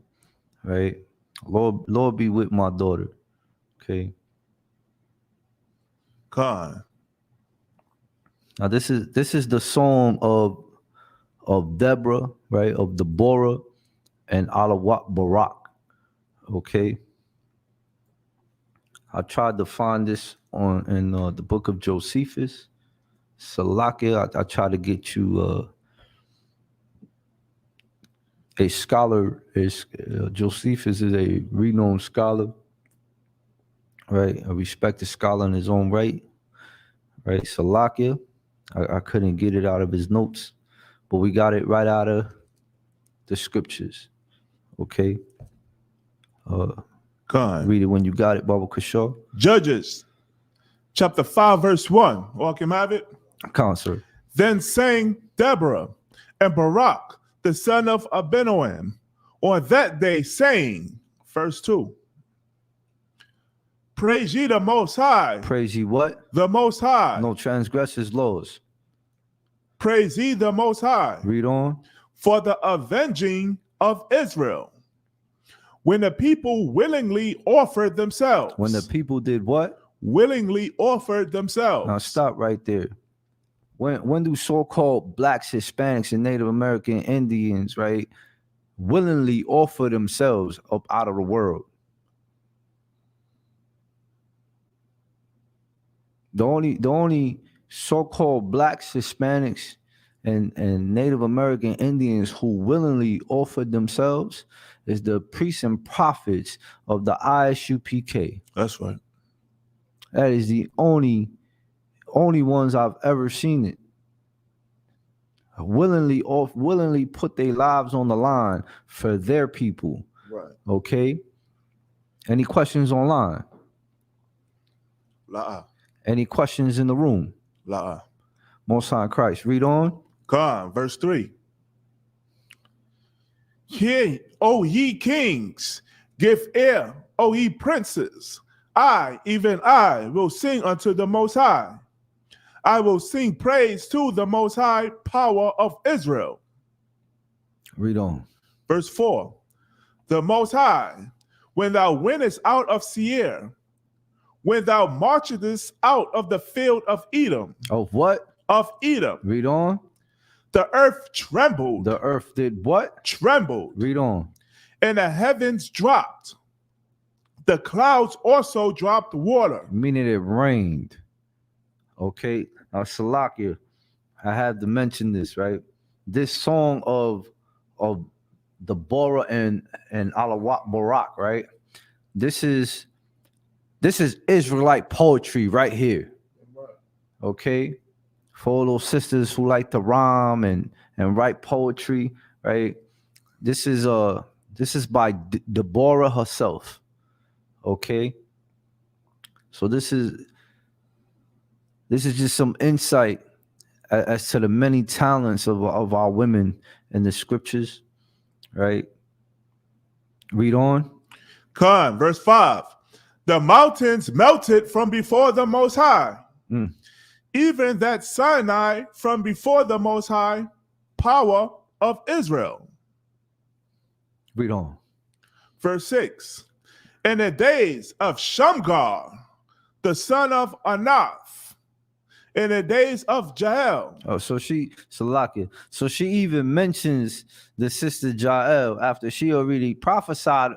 right? Lord be with my daughter. Okay. Con. Now this is the song of Deborah, right? Of Deborah and Alawat Barak. Okay. I tried to find this in the book of Josephus. Salakia, I tried to get you a scholar. Josephus is a renowned scholar, right? A respected scholar in his own right. Right, Salakia. I couldn't get it out of his notes, but we got it right out of the scriptures. Okay. Con. Read it when you got it, Baba Kashaw. Judges, chapter 5, verse 1. All can have it. Concert. Then sang Deborah and Barak, the son of Abinoam, on that day, saying, verse 2, praise ye the Most High. Praise ye what? The Most High. No transgressors laws. Praise ye the Most High. Read on. For the avenging of Israel. When the people willingly offered themselves. When the people did what? Willingly offered themselves. Now stop right there. When do so-called blacks, Hispanics, and Native American Indians, right, willingly offer themselves up out of the world? The only so-called blacks, Hispanics, and Native American Indians who willingly offered themselves is the priests and prophets of the ISUPK. That's right. That is the only ones I've ever seen it. Willingly put their lives on the line for their people. Right. Okay. Any questions online? La. Any questions in the room? La. Most High Christ. Read on. Con, verse 3. Hear, O ye kings, give ear, O ye princes. I, even I, will sing unto the Most High. I will sing praise to the Most High power of Israel. Read on. Verse 4. The Most High, when thou wentest out of Seir, when thou marchest out of the field of Edom, Of what? of Edom, Read on. the earth trembled, The earth did what? trembled, Read on. and the heavens dropped. The clouds also dropped water. Meaning it rained. Okay. Now, Salakia, I had to mention this, right? This song of Deborah and Alawat Barak, right? This is Israelite poetry right here. Okay. For all those sisters who like to rhyme and write poetry, right? This is by Deborah herself. Okay. So this is just some insight as to the many talents of our women in the scriptures, right? Read on. Con, verse 5. The mountains melted from before the Most High, even that Sinai from before the Most High power of Israel. Read on. Verse 6. In the days of Shamgar, the son of Anath, in the days of Jael. Oh, so she even mentions the sister Jael after she already prophesied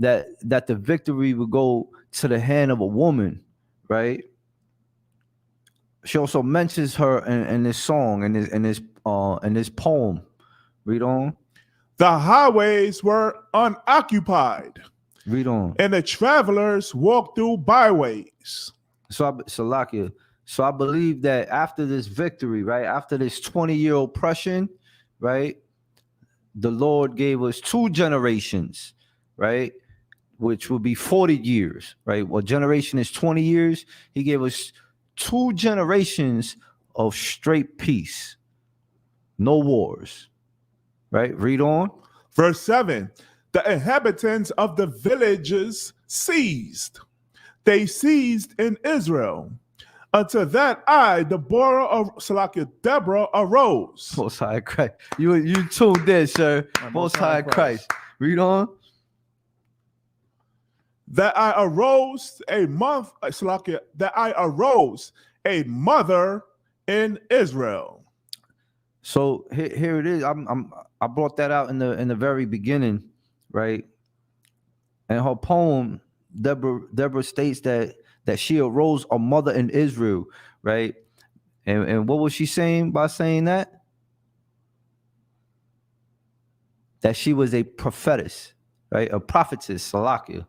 that the victory would go to the hand of a woman, right? She also mentions her in this song, in this poem. Read on. The highways were unoccupied, Read on. and the travelers walked through byways. So I believe that after this victory, right, after this 20-year oppression, right, the Lord gave us 2 generations, right, which will be 40 years, right? Well, generation is 20 years. He gave us 2 generations of straight peace, no wars, right? Read on. Verse 7. The inhabitants of the villages ceased. They ceased in Israel. Until that Deborah arose. Most High Christ. You tuned in, sir. Most High Christ. Read on. That I arose a mother in Israel. So here it is. I brought that out in the very beginning, right? And her poem, Deborah states that she arose a mother in Israel, right? And what was she saying by saying that? That she was a prophetess, right? A prophetess, Salakia.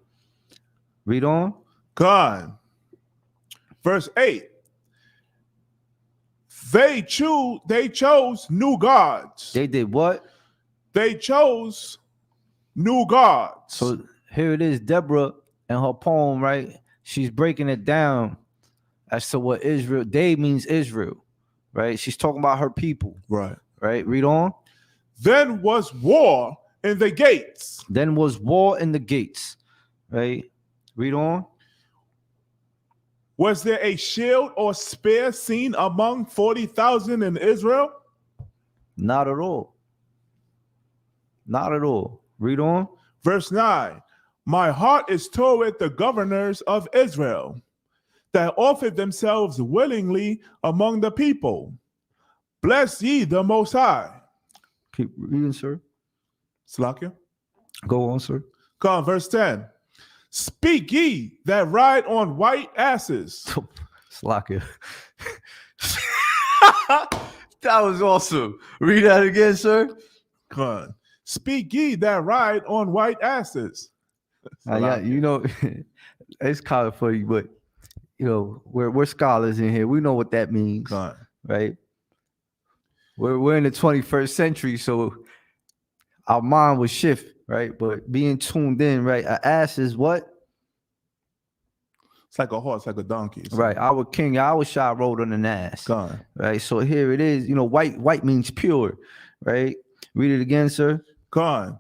Read on. God. Verse 8. They chose new gods. They did what? They chose new gods. So here it is, Deborah and her poem, right? She's breaking it down as to what Israel, they means Israel, right? She's talking about her people. Right. Right? Read on. Then was war in the gates. Then was war in the gates. Right? Read on. Was there a shield or spear seen among 40,000 in Israel? Not at all. Not at all. Read on. Verse 9. My heart is toward the governors of Israel that offered themselves willingly among the people. Bless ye the Most High. Keep reading, sir. Slakia. Go on, sir. Come on, verse 10. Speak ye that ride on white asses. Slakia. That was awesome. Read that again, sir. Come on. Speak ye that ride on white asses. Yeah, you know, it's kind of funny, but you know, we're scholars in here. We know what that means, Come on. right? We're in the 21st century, so our mind would shift, right? But being tuned in, right? An ass is what? It's like a horse, like a donkey. Right. Our king, our shot rode on an ass. Come on. Right. So here it is. You know, white means pure, right? Read it again, sir. Come on.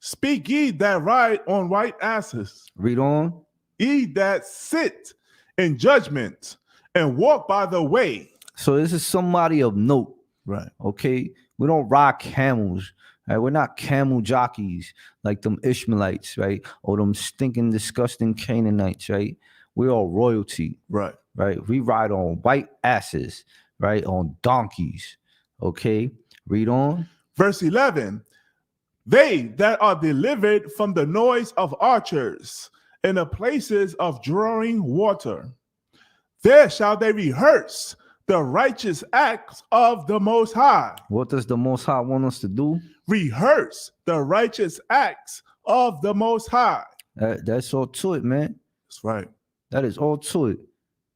Speak ye that ride on white asses. Read on. Ye that sit in judgment and walk by the way. So this is somebody of note. Right. Okay, we don't ride camels. Right? We're not camel jockeys like them Ishmaelites, right? Or them stinking, disgusting Canaanites, right? We're all royalty, Right. right? We ride on white asses, right? On donkeys. Okay, read on. Verse 11. They that are delivered from the noise of archers in the places of drawing water, there shall they rehearse the righteous acts of the Most High. What does the Most High want us to do? Rehearse the righteous acts of the Most High. That's all to it, man. That's right. That is all to it.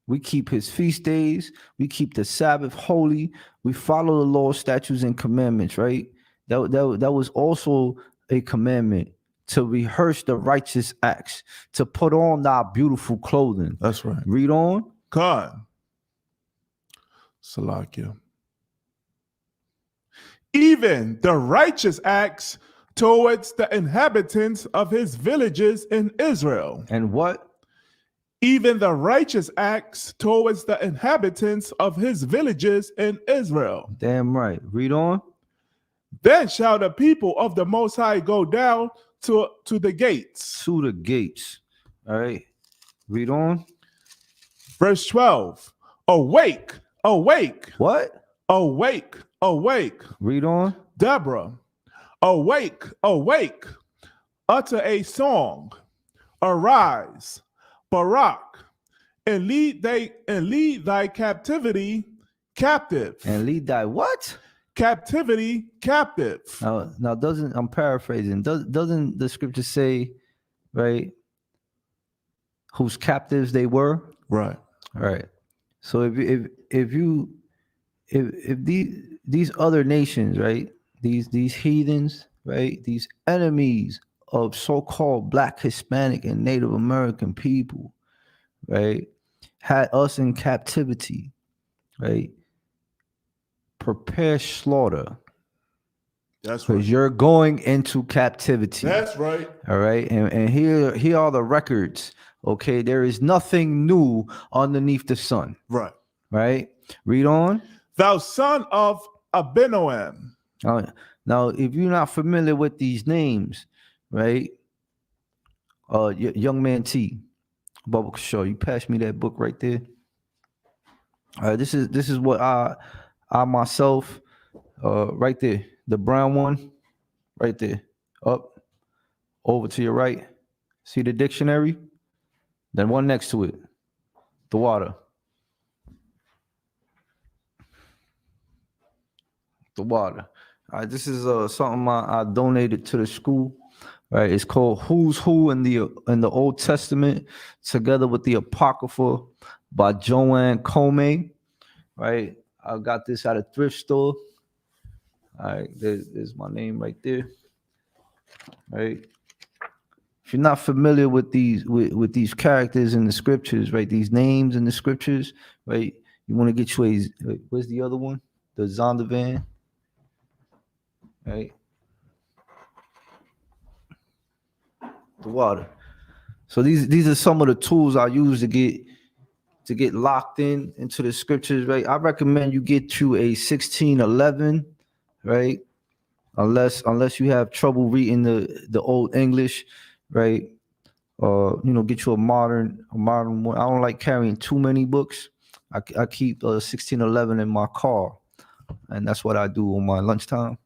We keep his feast days. We keep the Sabbath holy. We follow the law, statutes, and commandments, right? That was also a commandment to rehearse the righteous acts, to put on our beautiful clothing. That's right. Read on. God. Salakia. Even the righteous acts towards the inhabitants of his villages in Israel. And what? Even the righteous acts towards the inhabitants of his villages in Israel. Damn right. Read on. Then shall the people of the Most High go down to the gates. To the gates. All right. Read on. Verse 12. Awake, awake. What? Awake, awake. Read on. Deborah, awake, awake. Utter a song. Arise, Barak, and lead thy captivity captive. And lead thy what? Captivity captive. Now doesn't, I'm paraphrasing, doesn't the scripture say, right, whose captives they were? Right. All right. So if these other nations, right, these heathens, right, these enemies of so-called Black, Hispanic, and Native American people, right, had us in captivity, right, prepare slaughter. That's right. Because you're going into captivity. That's right. All right. And here are the records. Okay. There is nothing new underneath the sun. Right. Right. Read on. Thou son of Abinoam. Now, if you're not familiar with these names, right? Young man T, Bubba Shaw, you pass me that book right there. All right. This is what I myself, right there. The brown one, right there, up, over to your right. See the dictionary? Then one next to it, the water. The water. All right, this is something I donated to the school. Right, it's called Who's Who in the Old Testament, together with the Apocrypha by Joanne Comey. Right, I got this at a thrift store. All right, there's my name right there. Right. If you're not familiar with these characters in the scriptures, right? These names in the scriptures, right? You want to get you a, where's the other one? The Zondervan. Right. The water. So these are some of the tools I use to get locked into the scriptures, right? I recommend you get to a 1611. Right, unless you have trouble reading the old English, right? Get you a modern one. I don't like carrying too many books. I keep 1611 in my car, and that's what I do on my lunchtime.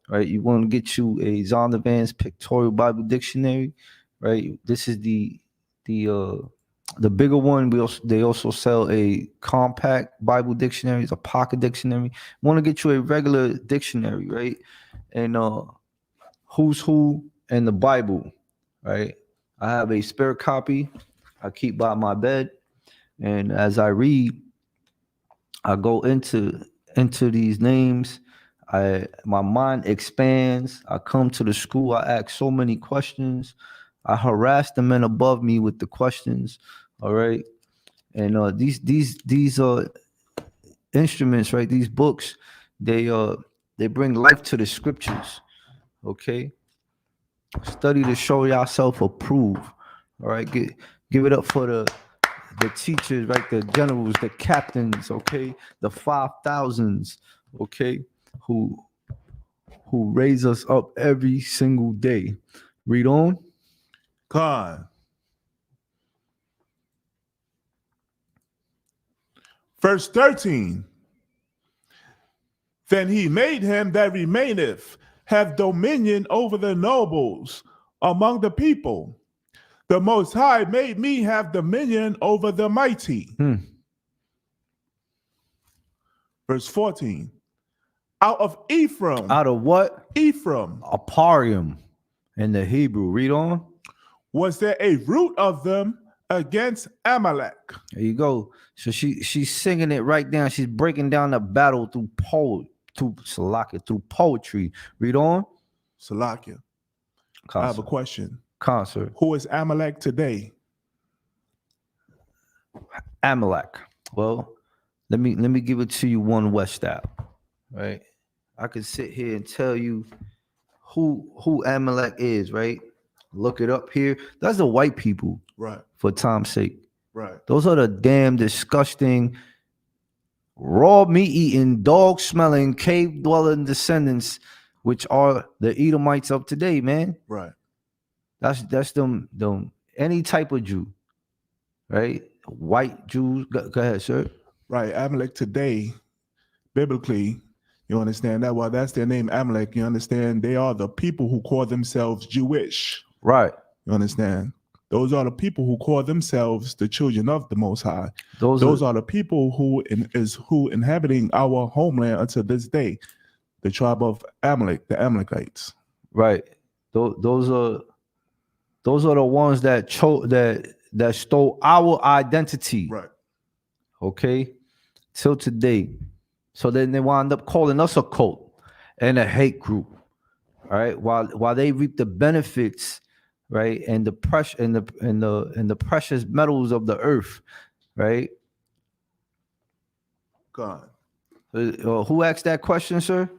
Right, you want to get you a Zondervan's Pictorial Bible Dictionary, right? This is the bigger one. They also sell a compact Bible dictionary, it's a pocket dictionary. You want to get you a regular dictionary, right? And Who's Who and the Bible, right? I have a spare copy I keep by my bed, and as I read, I go into these names. My mind expands. I come to the school. I ask so many questions. I harass the men above me with the questions. All right. And these instruments, right? These books, they bring life to the scriptures. Okay. Study to show yourself approved. All right. Give it up for the teachers, right? The generals, the captains, okay, the 5,000s, okay, who raise us up every single day. Read on. Con. Verse 13. Then he made him that remaineth have dominion over the nobles among the people. The Most High made me have dominion over the mighty. Verse 14. Out of Ephraim. Out of what? Ephraim. Aparium in the Hebrew. Read on. Was there a root of them against Amalek? There you go. So she's singing it right down. She's breaking down the battle through poetry. Read on. Salakia. I have a question. Concert. Who is Amalek today? Amalek. Well, let me give it to you one West style. Right? I could sit here and tell you who Amalek is, right? Look it up here. That's the white people. Right. For time's sake. Right. Those are the damn disgusting, raw meat eating, dog smelling, cave dwelling descendants, which are the Edomites of today, man. Right. That's them any type of Jew, right? White Jews. Go ahead, sir. Right. Amalek today, biblically, you understand that? Well, that's their name, Amalek. You understand? They are the people who call themselves Jewish. Right. You understand? Those are the people who call themselves the children of the Most High. Those are the people who inhabiting our homeland until this day. The tribe of Amalek, the Amalekites. Right. Those are the ones that that stole our identity. Right. Okay. Till today. So then they wind up calling us a cult and a hate group. All right. While they reap the benefits, right, and the precious and the precious metals of the earth, right? God. Who asked that question, sir?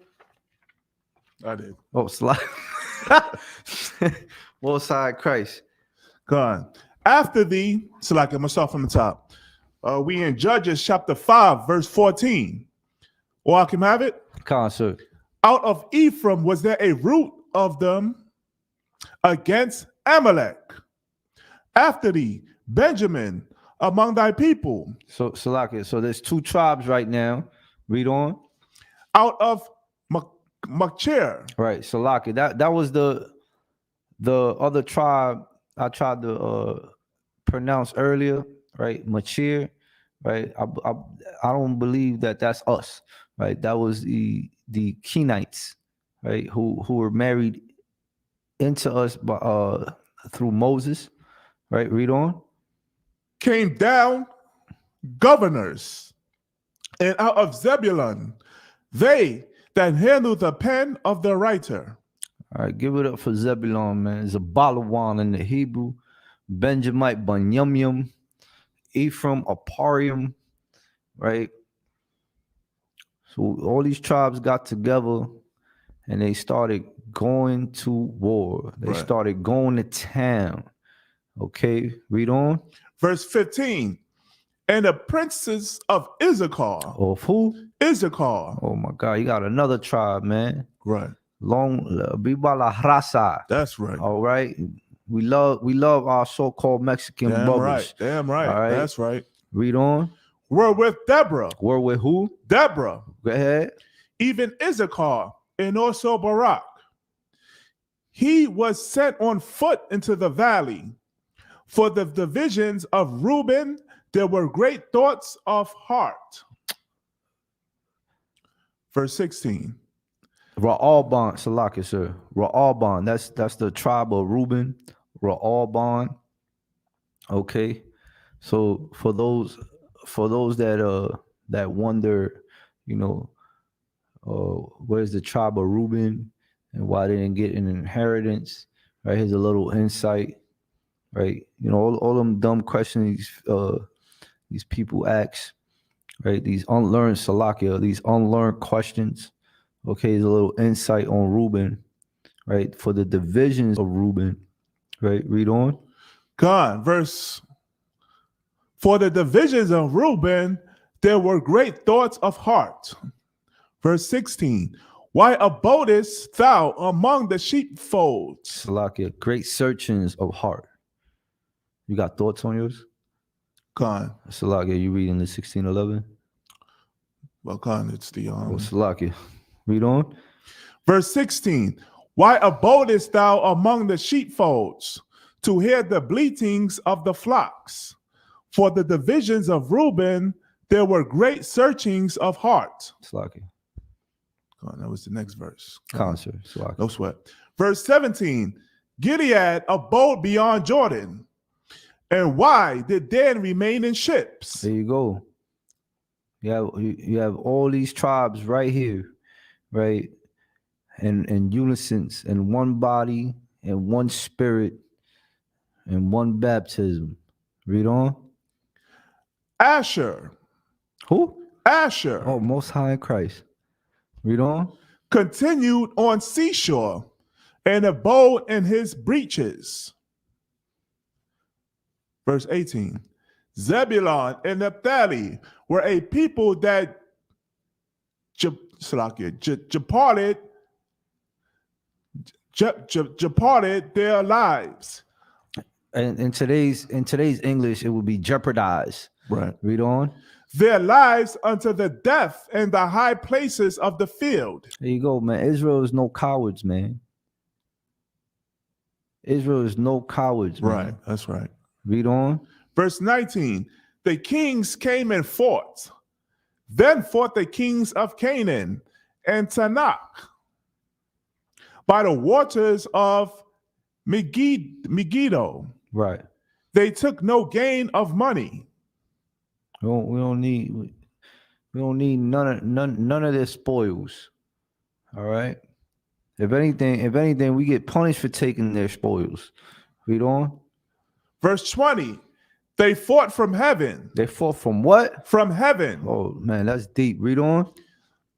I did. Oh, slide. Most High Christ. God. After thee, so like I'm gonna start from the top. We in Judges chapter 5, verse 14. Or I can have it. Come on, sir. Out of Ephraim was there a root of them against Amalek. After thee, Benjamin among thy people. So Salakia, so there's two tribes right now. Read on. Out of Machir. Right, Salakia. That was the other tribe I tried to pronounce earlier, right? Machir, right? I don't believe that's us, right? That was the Kenites, right? Who were married into us by through Moses, right? Read on. Came down governors, and out of Zebulun, they that handled the pen of the writer. All right, give it up for Zebulon, man. Zabalawan in the Hebrew, Benjamite, Banyamyam, Ephraim, Aparium, right? So all these tribes got together and they started going to war. They started going to town. Okay, read on. Verse 15. And the princes of Issachar. Of who? Issachar. Oh my God, you got another tribe, man. Right. Long Bibala Rasa. That's right. All right. We love our so-called Mexican brothers. Right. Damn right. All right. That's right. Read on. We're with Deborah. We're with who? Deborah. Go ahead. Even Issachar and also Barak. He was sent on foot into the valley. For the divisions of Reuben, there were great thoughts of heart. Verse 16. Ra'alban, Salaki, sir. Ra'alban, that's the tribe of Reuben. Ra'alban. Okay. So for those that wonder, where's the tribe of Reuben and why they didn't get an inheritance, right? Here's a little insight, right? All them dumb questions these people ask, right? These unlearned Salakia, these unlearned questions. Okay, there's a little insight on Reuben, right? For the divisions of Reuben, right? Read on. God, verse For the divisions of Reuben, there were great thoughts of heart. Verse 16. Why abodest thou among the sheepfolds? Salakia, great searchings of heart. You got thoughts on yours? Khan. Salakia, you reading the 1611? Well, Khan, it's the Oh, Salakia. Read on. Verse 16. Why abodest thou among the sheepfolds to hear the bleatings of the flocks? For the divisions of Reuben, there were great searchings of heart. Salakia. That was the next verse. Concert. Salakia. No sweat. Verse 17. Gilead abode beyond Jordan. And why did Dan remain in ships? There you go. You have all these tribes right here, right? In unison, in one body, in one spirit, in one baptism. Read on. Asher. Who? Asher. Oh, Most High in Christ. Read on. Continued on seashore and abode in his breeches. Verse 18. Zebulon and Naphtali were a people that departed their lives. And in today's English, it would be jeopardized. Right. Read on. Their lives unto the death in the high places of the field. There you go, man. Israel is no cowards, man. Israel is no cowards, man. Right. That's right. Read on. Verse 19. The kings came and fought. Then fought the kings of Canaan and Tanakh by the waters of Megiddo. Right. They took no gain of money. We don't need none of their spoils. All right. If anything, we get punished for taking their spoils. Read on. Verse 20. They fought from heaven. They fought from what? From heaven. Oh man, that's deep. Read on.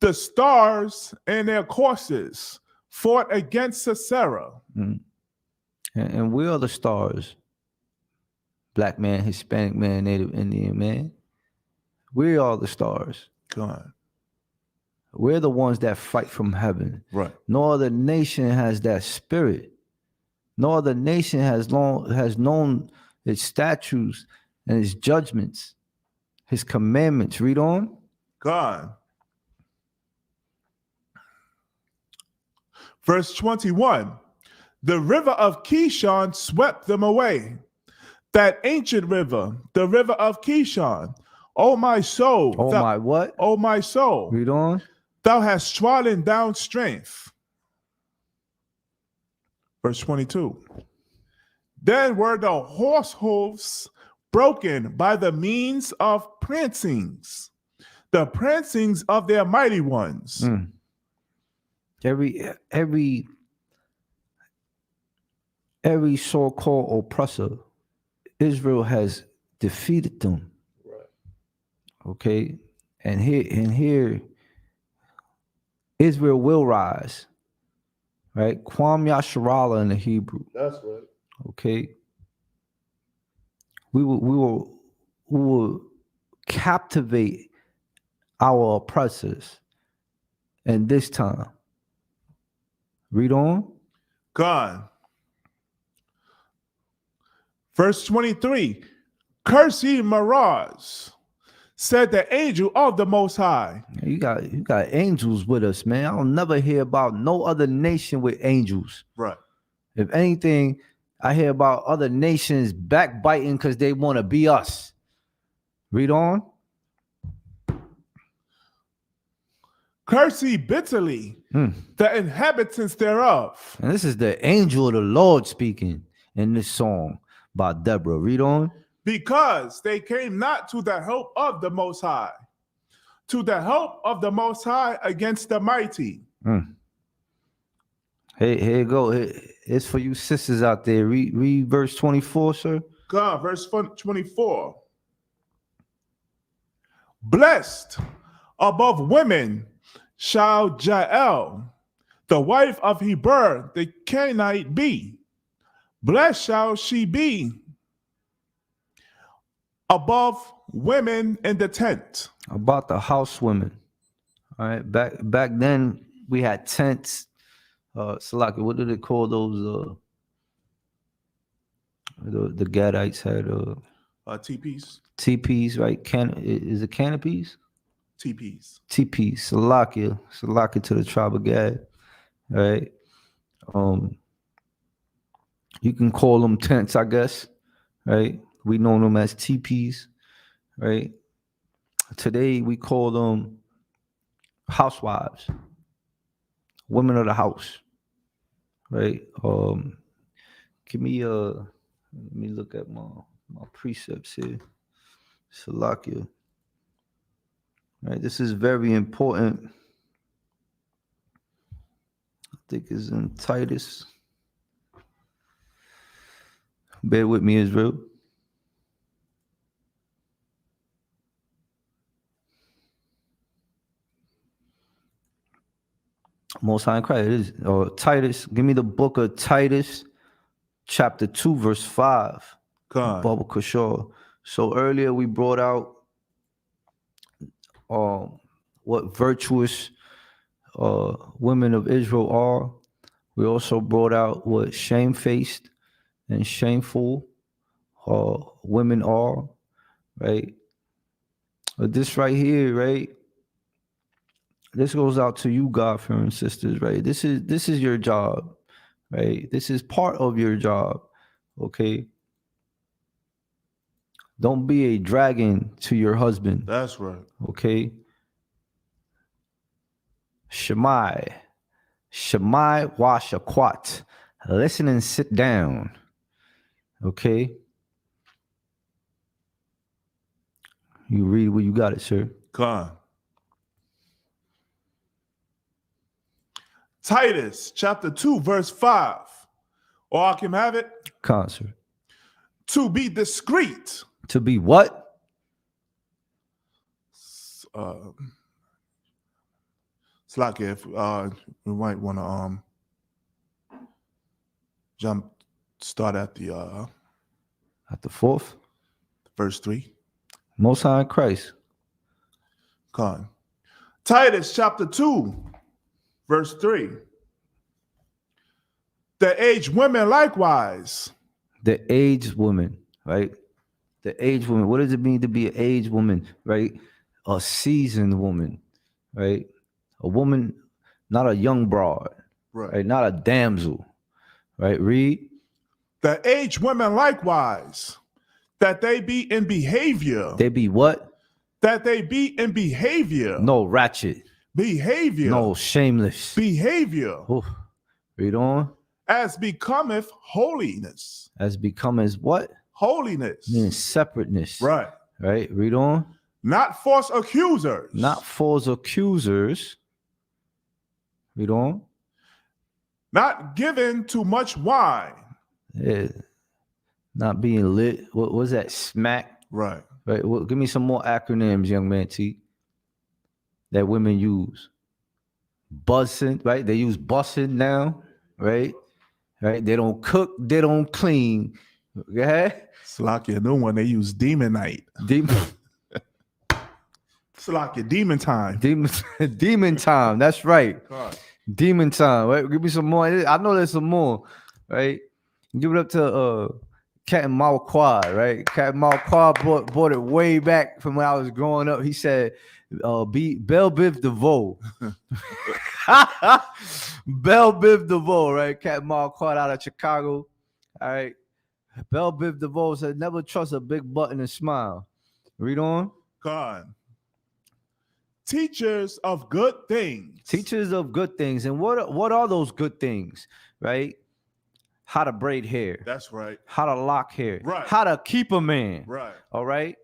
The stars and their courses fought against Sisera. And we are the stars. Black man, Hispanic man, Native Indian man. We are the stars. God. We're the ones that fight from heaven. Right. No other nation has that spirit. No other nation has known its statutes and its judgments, his commandments. Read on. God. Verse 21. The river of Kishon swept them away. That ancient river, the river of Kishon. Oh, my soul. Oh, my what? Oh, my soul. Read on. Thou hast trodden down strength. Verse 22. Then were the horse hoofs broken by the means of prancings, the prancings of their mighty ones. Every so-called oppressor, Israel has defeated them. Right. Okay, and here, Israel will rise. Right, Kwam Yasharala in the Hebrew. That's right. Okay, we will captivate our oppressors. And this time, read on. God. Verse 23. Curse ye Maraz, said the angel of the Most High. You got angels with us, man. I'll never hear about no other nation with angels. Right. If anything, I hear about other nations backbiting because they want to be us. Read on. Curse ye bitterly the inhabitants thereof. And this is the angel of the Lord speaking in this song by Deborah. Read on. Because they came not to the help of the Most High, to the help of the Most High against the mighty. Hey, here you go. It's for you sisters out there. Read verse 24, sir. God, verse 24. Blessed above women shall Jael, the wife of Heber, the Canaanite, be. Blessed shall she be above women in the tent. About the house women. All right. Back then we had tents. Salaki, what do they call those? The Gadites had TPs. teepees, right? Is it canopies? TPs. Teepees. Salakia to the tribe of Gad. Right. You can call them tents, I guess. Right. We know them as teepees. Right. Today we call them housewives, women of the house. Right. Let me look at my precepts here. Salakia. Right. This is very important. I think it's in Titus. Bear with me, Israel. Most High in Christ. It is Titus. Give me the book of Titus, chapter 2, verse 5. God. Baba Kishore. So earlier we brought out what virtuous women of Israel are. We also brought out what shamefaced and shameful women are, right? But this right here, right? This goes out to you, God-fearing sisters, right? This is your job, right? This is part of your job, okay? Don't be a dragon to your husband. That's right. Okay. Shemai washakwat. Listen and sit down. Okay. You read what you got it, sir. God. Titus chapter 2, verse 5. Or I can have it. Con, sir. To be discreet. To be what? It's like if we might want to start at the fourth, verse 3. Most High in Christ. Con. Titus chapter 2, verse 3. The aged women likewise. The aged woman, right? The aged woman. What does it mean to be an aged woman, right? A seasoned woman, right? A woman, not a young broad, right? Not a damsel, right? Read. The aged women likewise, that they be in behavior. They be what? That they be in behavior. No ratchet. Behavior. No shameless. Behavior. Oof. Read on. As becometh holiness. As becometh what? Holiness. Means separateness. Right. Right. Read on. Not false accusers. Not false accusers. Read on. Not given to much wine. Yeah. Not being lit. What was that? Smack. Right. Right. Well, give me some more acronyms, young man T, that women use. Bussing, right? They use bussing now, right? Right. They don't cook, they don't clean. Okay. Slakia, no one, they use demon night. Slakia, demon time. Demon time. That's right. God. Demon time. Right. Give me some more. I know there's some more, right? Give it up to Captain Malquad, right? Captain Malquad bought it way back from when I was growing up. He said, Belle Biv DeVoe. Belle Biv DeVoe, right? Captain Malquad out of Chicago. All right. Belle Biv DeVoe said, never trust a big butt and a smile. Read on. God. Teachers of good things. Teachers of good things. And what are those good things, right? How to braid hair. That's right. How to lock hair. Right. How to keep a man. Right. All right.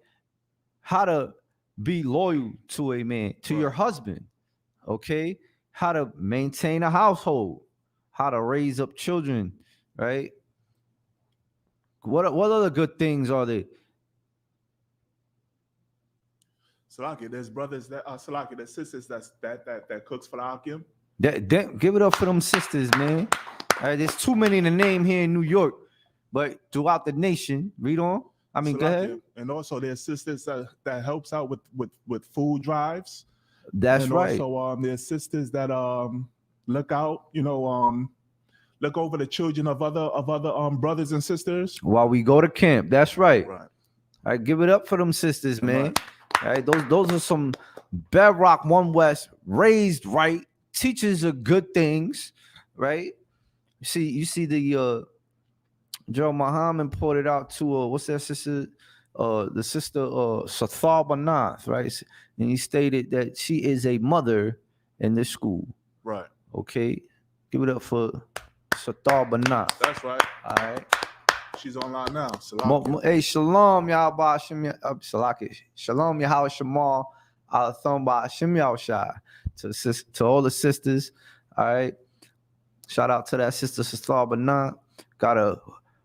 How to be loyal to a man, to your husband. Okay. How to maintain a household. How to raise up children. Right. What other good things are there? Salaki, there's brothers that Salaki, there's sisters that cooks for Akim. Give it up for them sisters, man. All right, there's too many in the name here in New York, but throughout the nation. Read on. I mean, go ahead. And also there's sisters that helps out with food drives. That's and right. also there's sisters that look out, look over the children of other brothers and sisters. While we go to camp. That's right. Right. All right, give it up for them sisters, man. Right. All right, those are some bedrock One West, raised right, teachers of good things, right? You see the Joe Muhammad pointed out to what's that sister? The sister Sathar Banath, right? And he stated that she is a mother in this school. Right. Okay, give it up for Sathar Banath. That's right. All right. She's online now. Hey, shalom, y'all. Salaki. Shalom, Yahweh Shamal. Al-Thumba Hashem Yahushai. To all the sisters. All right. Shout out to that sister Sathar Banath. Got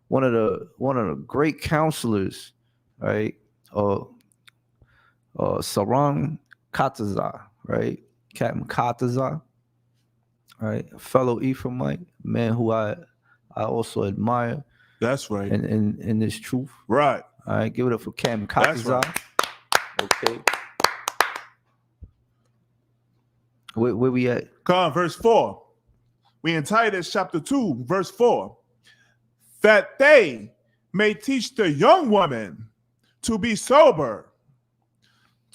one of the great counselors, right? Sarang Kataza, right? Captain Kataza, right? A fellow Ephraimite, man who I also admire. That's right. In this truth. Right. All right, give it up for Captain That's Kataza. right. Okay. Where we at? Come on, verse 4. We in Titus chapter 2, verse 4. That they may teach the young women to be sober,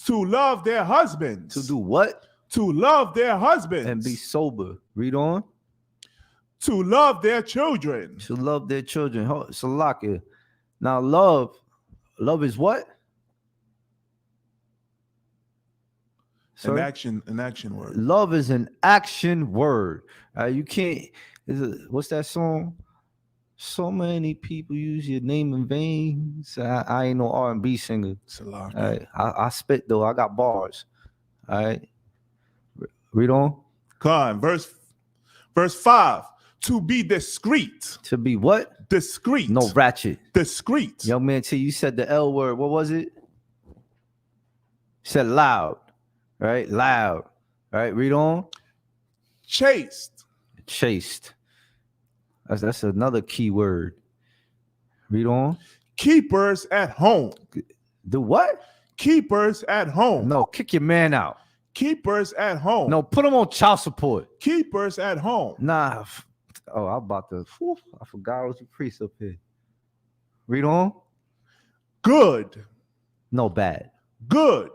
to love their husbands. To do what? To love their husbands. And be sober. Read on. To love their children. To love their children. Salakia. Now, love is what? An action word. Love is an action word. You can't. What's that song? So many people use your name in vain. So I ain't no R&B singer. Salakia. All right. I spit though. I got bars. All right. Read on. Come on, verse 5. To be discreet. To be what? Discreet. No, ratchet. Discreet. Young man, till you said the L word. What was it? You said loud. Right? Loud. All right, read on. Chaste. Chaste. That's another key word. Read on. Keepers at home. Do what? Keepers at home. No, kick your man out. Keepers at home. No, put him on child support. Keepers at home. Nah. Oh, I'm about to. I forgot I was a priest up here. Read on. Good. No bad. Good.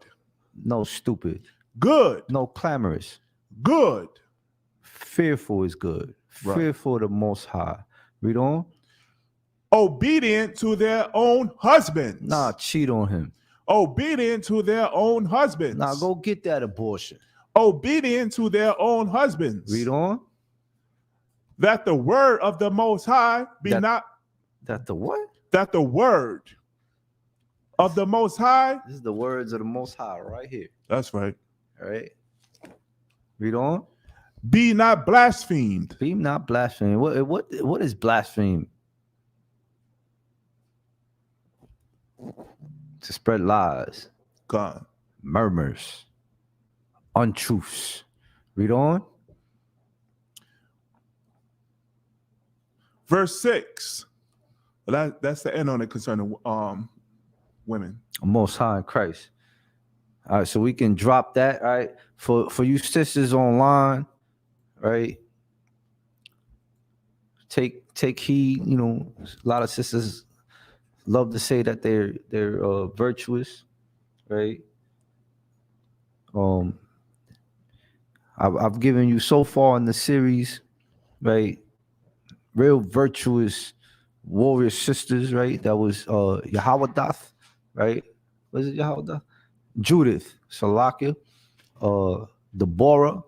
No stupid. Good. No clamorous. Good. Fearful is good. Right. Fearful of the Most High. Read on. Obedient to their own husbands. Nah, cheat on him. Obedient to their own husbands. Nah, go get that abortion. Obedient to their own husbands. Read on. That the word of the Most High be That the what? That the word of the Most High. This is the words of the Most High right here. That's right. All right. Read on. Be not blasphemed. Be not blasphemed. What is blaspheme? To spread lies. God. Murmurs. Untruths. Read on. Verse 6. That's the end on it concerning women. Most High in Christ. All right, so we can drop that. All right, for you sisters online, right? Take heed. You know, a lot of sisters love to say that they're virtuous, right? I've given you so far in the series, right? Real virtuous warrior sisters, right? That was Yahawadath, right? Was it Yahawadath? Judith, Salakia, Deborah,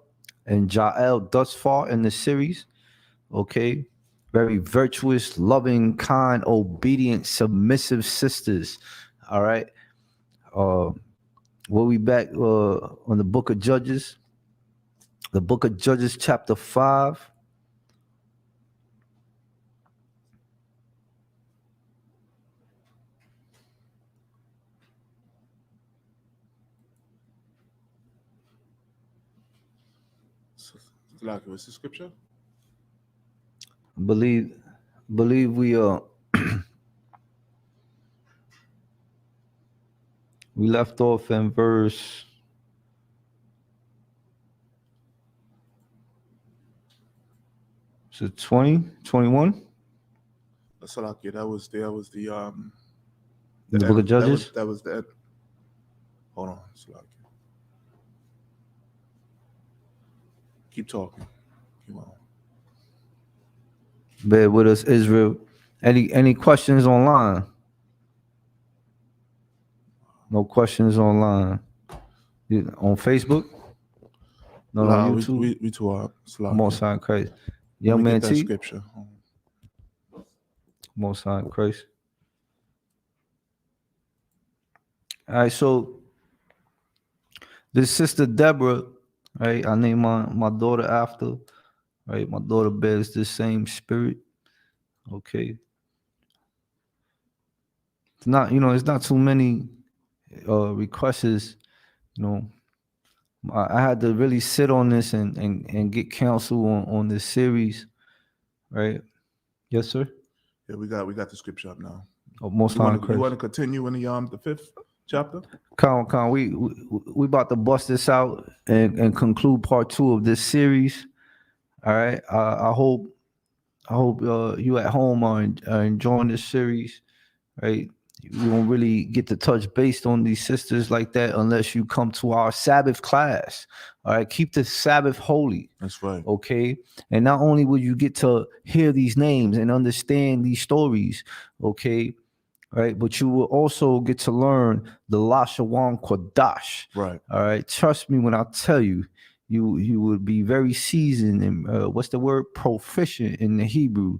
and Jael thus far in the series. Okay. Very virtuous, loving, kind, obedient, submissive sisters. All right. We'll be back on the book of Judges. The book of Judges, chapter 5. What's the scripture? Believe we We left off in verse. Is it 20, 21? Salakia, that was the The book of Judges? That was the end. Hold on, Salakia. Keep talking. Keep on. Bear with us, Israel. Any questions online? No questions online. On Facebook? No, on YouTube? We too up. Most High Christ. Young man T? Scripture. Most High Christ. All right, so this sister Deborah, right? I named my daughter after, right? My daughter bears the same spirit. Okay. It's not, it's not too many requests, I had to really sit on this and get counsel on this series, right? Yes, sir. Yeah, we got the scripture up now. Oh, most You High want Christ. to continue in the fifth chapter? Con, we about to bust this out and conclude part 2 of this series. All right. I hope you at home are enjoying this series, right? You won't really get to touch base on these sisters like that unless you come to our Sabbath class. All right, keep the Sabbath holy. That's right. Okay, and not only will you get to hear these names and understand these stories, okay, right, but you will also get to learn the Lashawan Kodash. Right. All right, trust me when I tell you, you would be very seasoned and what's the word? Proficient in the Hebrew.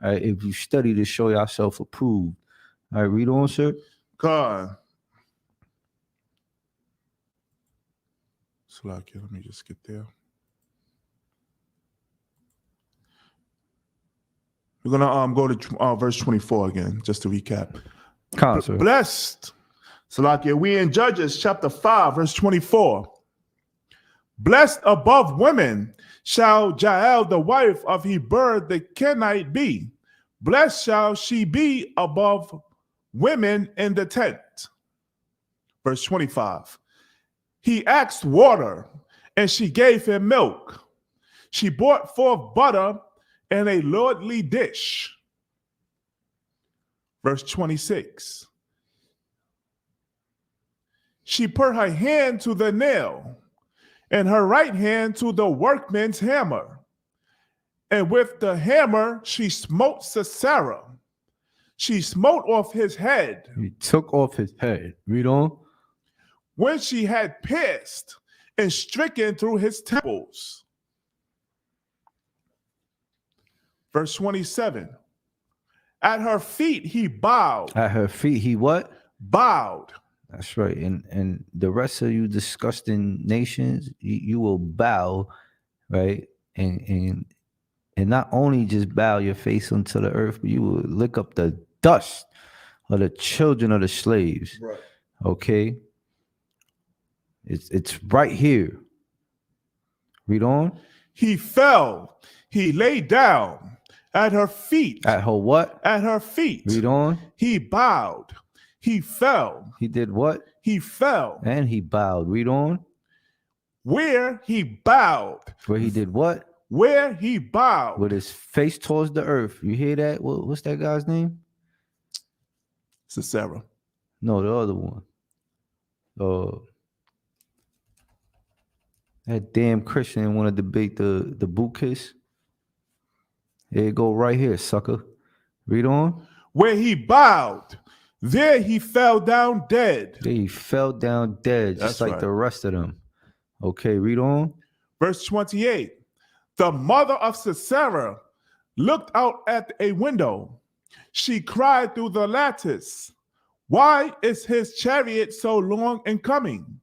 All right, if you study to show yourself approved. All right, read on, sir. God. Salakia, let me just get there. We're gonna go to verse 24 again, just to recap. Sir. Blessed, Salakia, we in Judges chapter 5, verse 24. Blessed above women shall Jael, the wife of Heber the Kenite, be. Blessed shall she be above women in the tent. Verse 25. He asked water, and she gave him milk. She brought forth butter in a lordly dish. Verse 26. She put her hand to the nail, and her right hand to the workman's hammer. And with the hammer she smote Sisera. She smote off his head. He took off his head. Read on. When she had pierced and stricken through his temples. Verse 27. At her feet he bowed. At her feet he what? Bowed. That's right. And the rest of you disgusting nations, you will bow, right? And not only just bow your face unto the earth, but you will lick up the dust of the children of the slaves. Right. Okay. It's right here. Read on. He fell. He lay down at her feet. At her what? At her feet. Read on. He bowed. He fell. He did what? He fell. And he bowed. Read on. Where he bowed. Where he did what? Where he bowed. With his face towards the earth. You hear that? What's that guy's name? Sisera. No, the other one. That damn Christian want to debate the boot kiss. There you go, right here, sucker. Read on. Where he bowed, there he fell down dead. There he fell down dead, just That's like right. the rest of them. Okay, read on. Verse 28. The mother of Sisera looked out at a window. She cried through the lattice, why is his chariot so long in coming?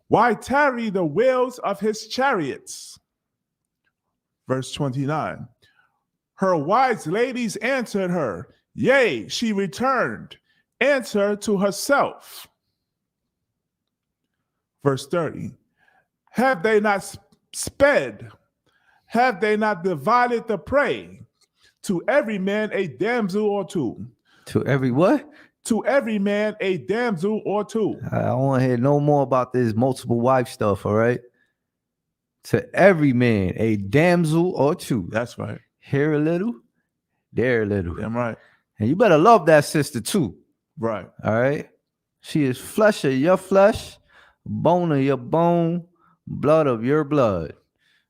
Why tarry the wheels of his chariots? Verse 29. Her wise ladies answered her, yea, she returned, answer to herself. Verse 30. Have they not sped? Have they not divided the prey? To every man a damsel or two. To every what? To every man a damsel or two. I don't want to hear no more about this multiple wife stuff, all right? To every man, a damsel or two. That's right. Here a little, there a little. Damn right. And you better love that sister too, Right. all right? She is flesh of your flesh, bone of your bone, blood of your blood.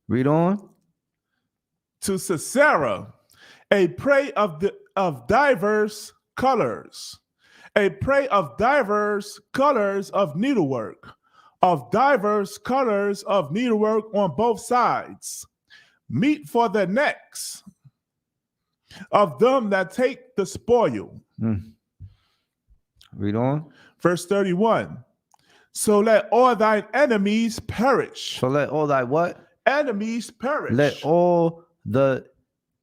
Read on. To Sisera, a prey of diverse colors, a prey of diverse colors of needlework, on both sides, meat for the necks of them that take the spoil. Read on. Verse 31. So let all thine enemies perish. So let all thy what? Enemies perish. Let all the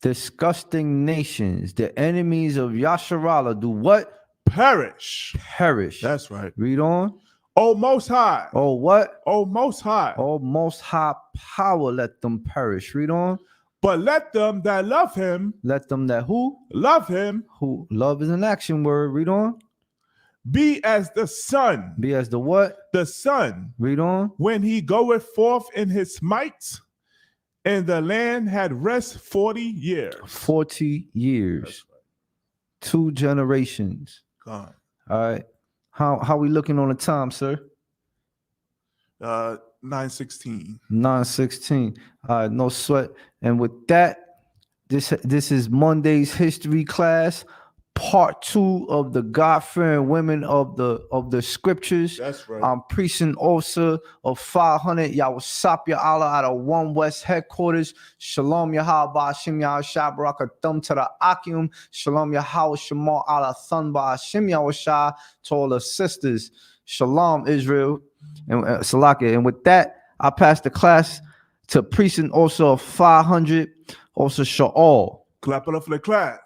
disgusting nations, the enemies of Yasharallah, do what? Perish. Perish. That's right. Read on. O Most High. Oh, what? O Most High. Oh, most high power, let them perish. Read on. But let them that love him, Let them that who? love him, Who? Love is an action word. Read on. be as the sun. Be as the what? The sun, Read on. when he goeth forth in his might, and the land had rest 40 years. 40 years. 2 generations. Gone. All right. How we looking on the time, sir? 9:16. 9:16. All right, no sweat. And with that, this is Monday's history class, part 2 of the God-fearing women of the scriptures. That's right. I'm preaching officer of 500. Yawasap ya Allah out of 1 West headquarters. Shalom Yahweh Hashem Yahweh Baraka Thumb to the Akim. Shalom Yahweh Shema Allah Thunba Hashem Yahweh to all the sisters. Shalom Israel and Salakia. And with that, I pass the class to preaching also of 500, also Sha'al. Clap it up for the class.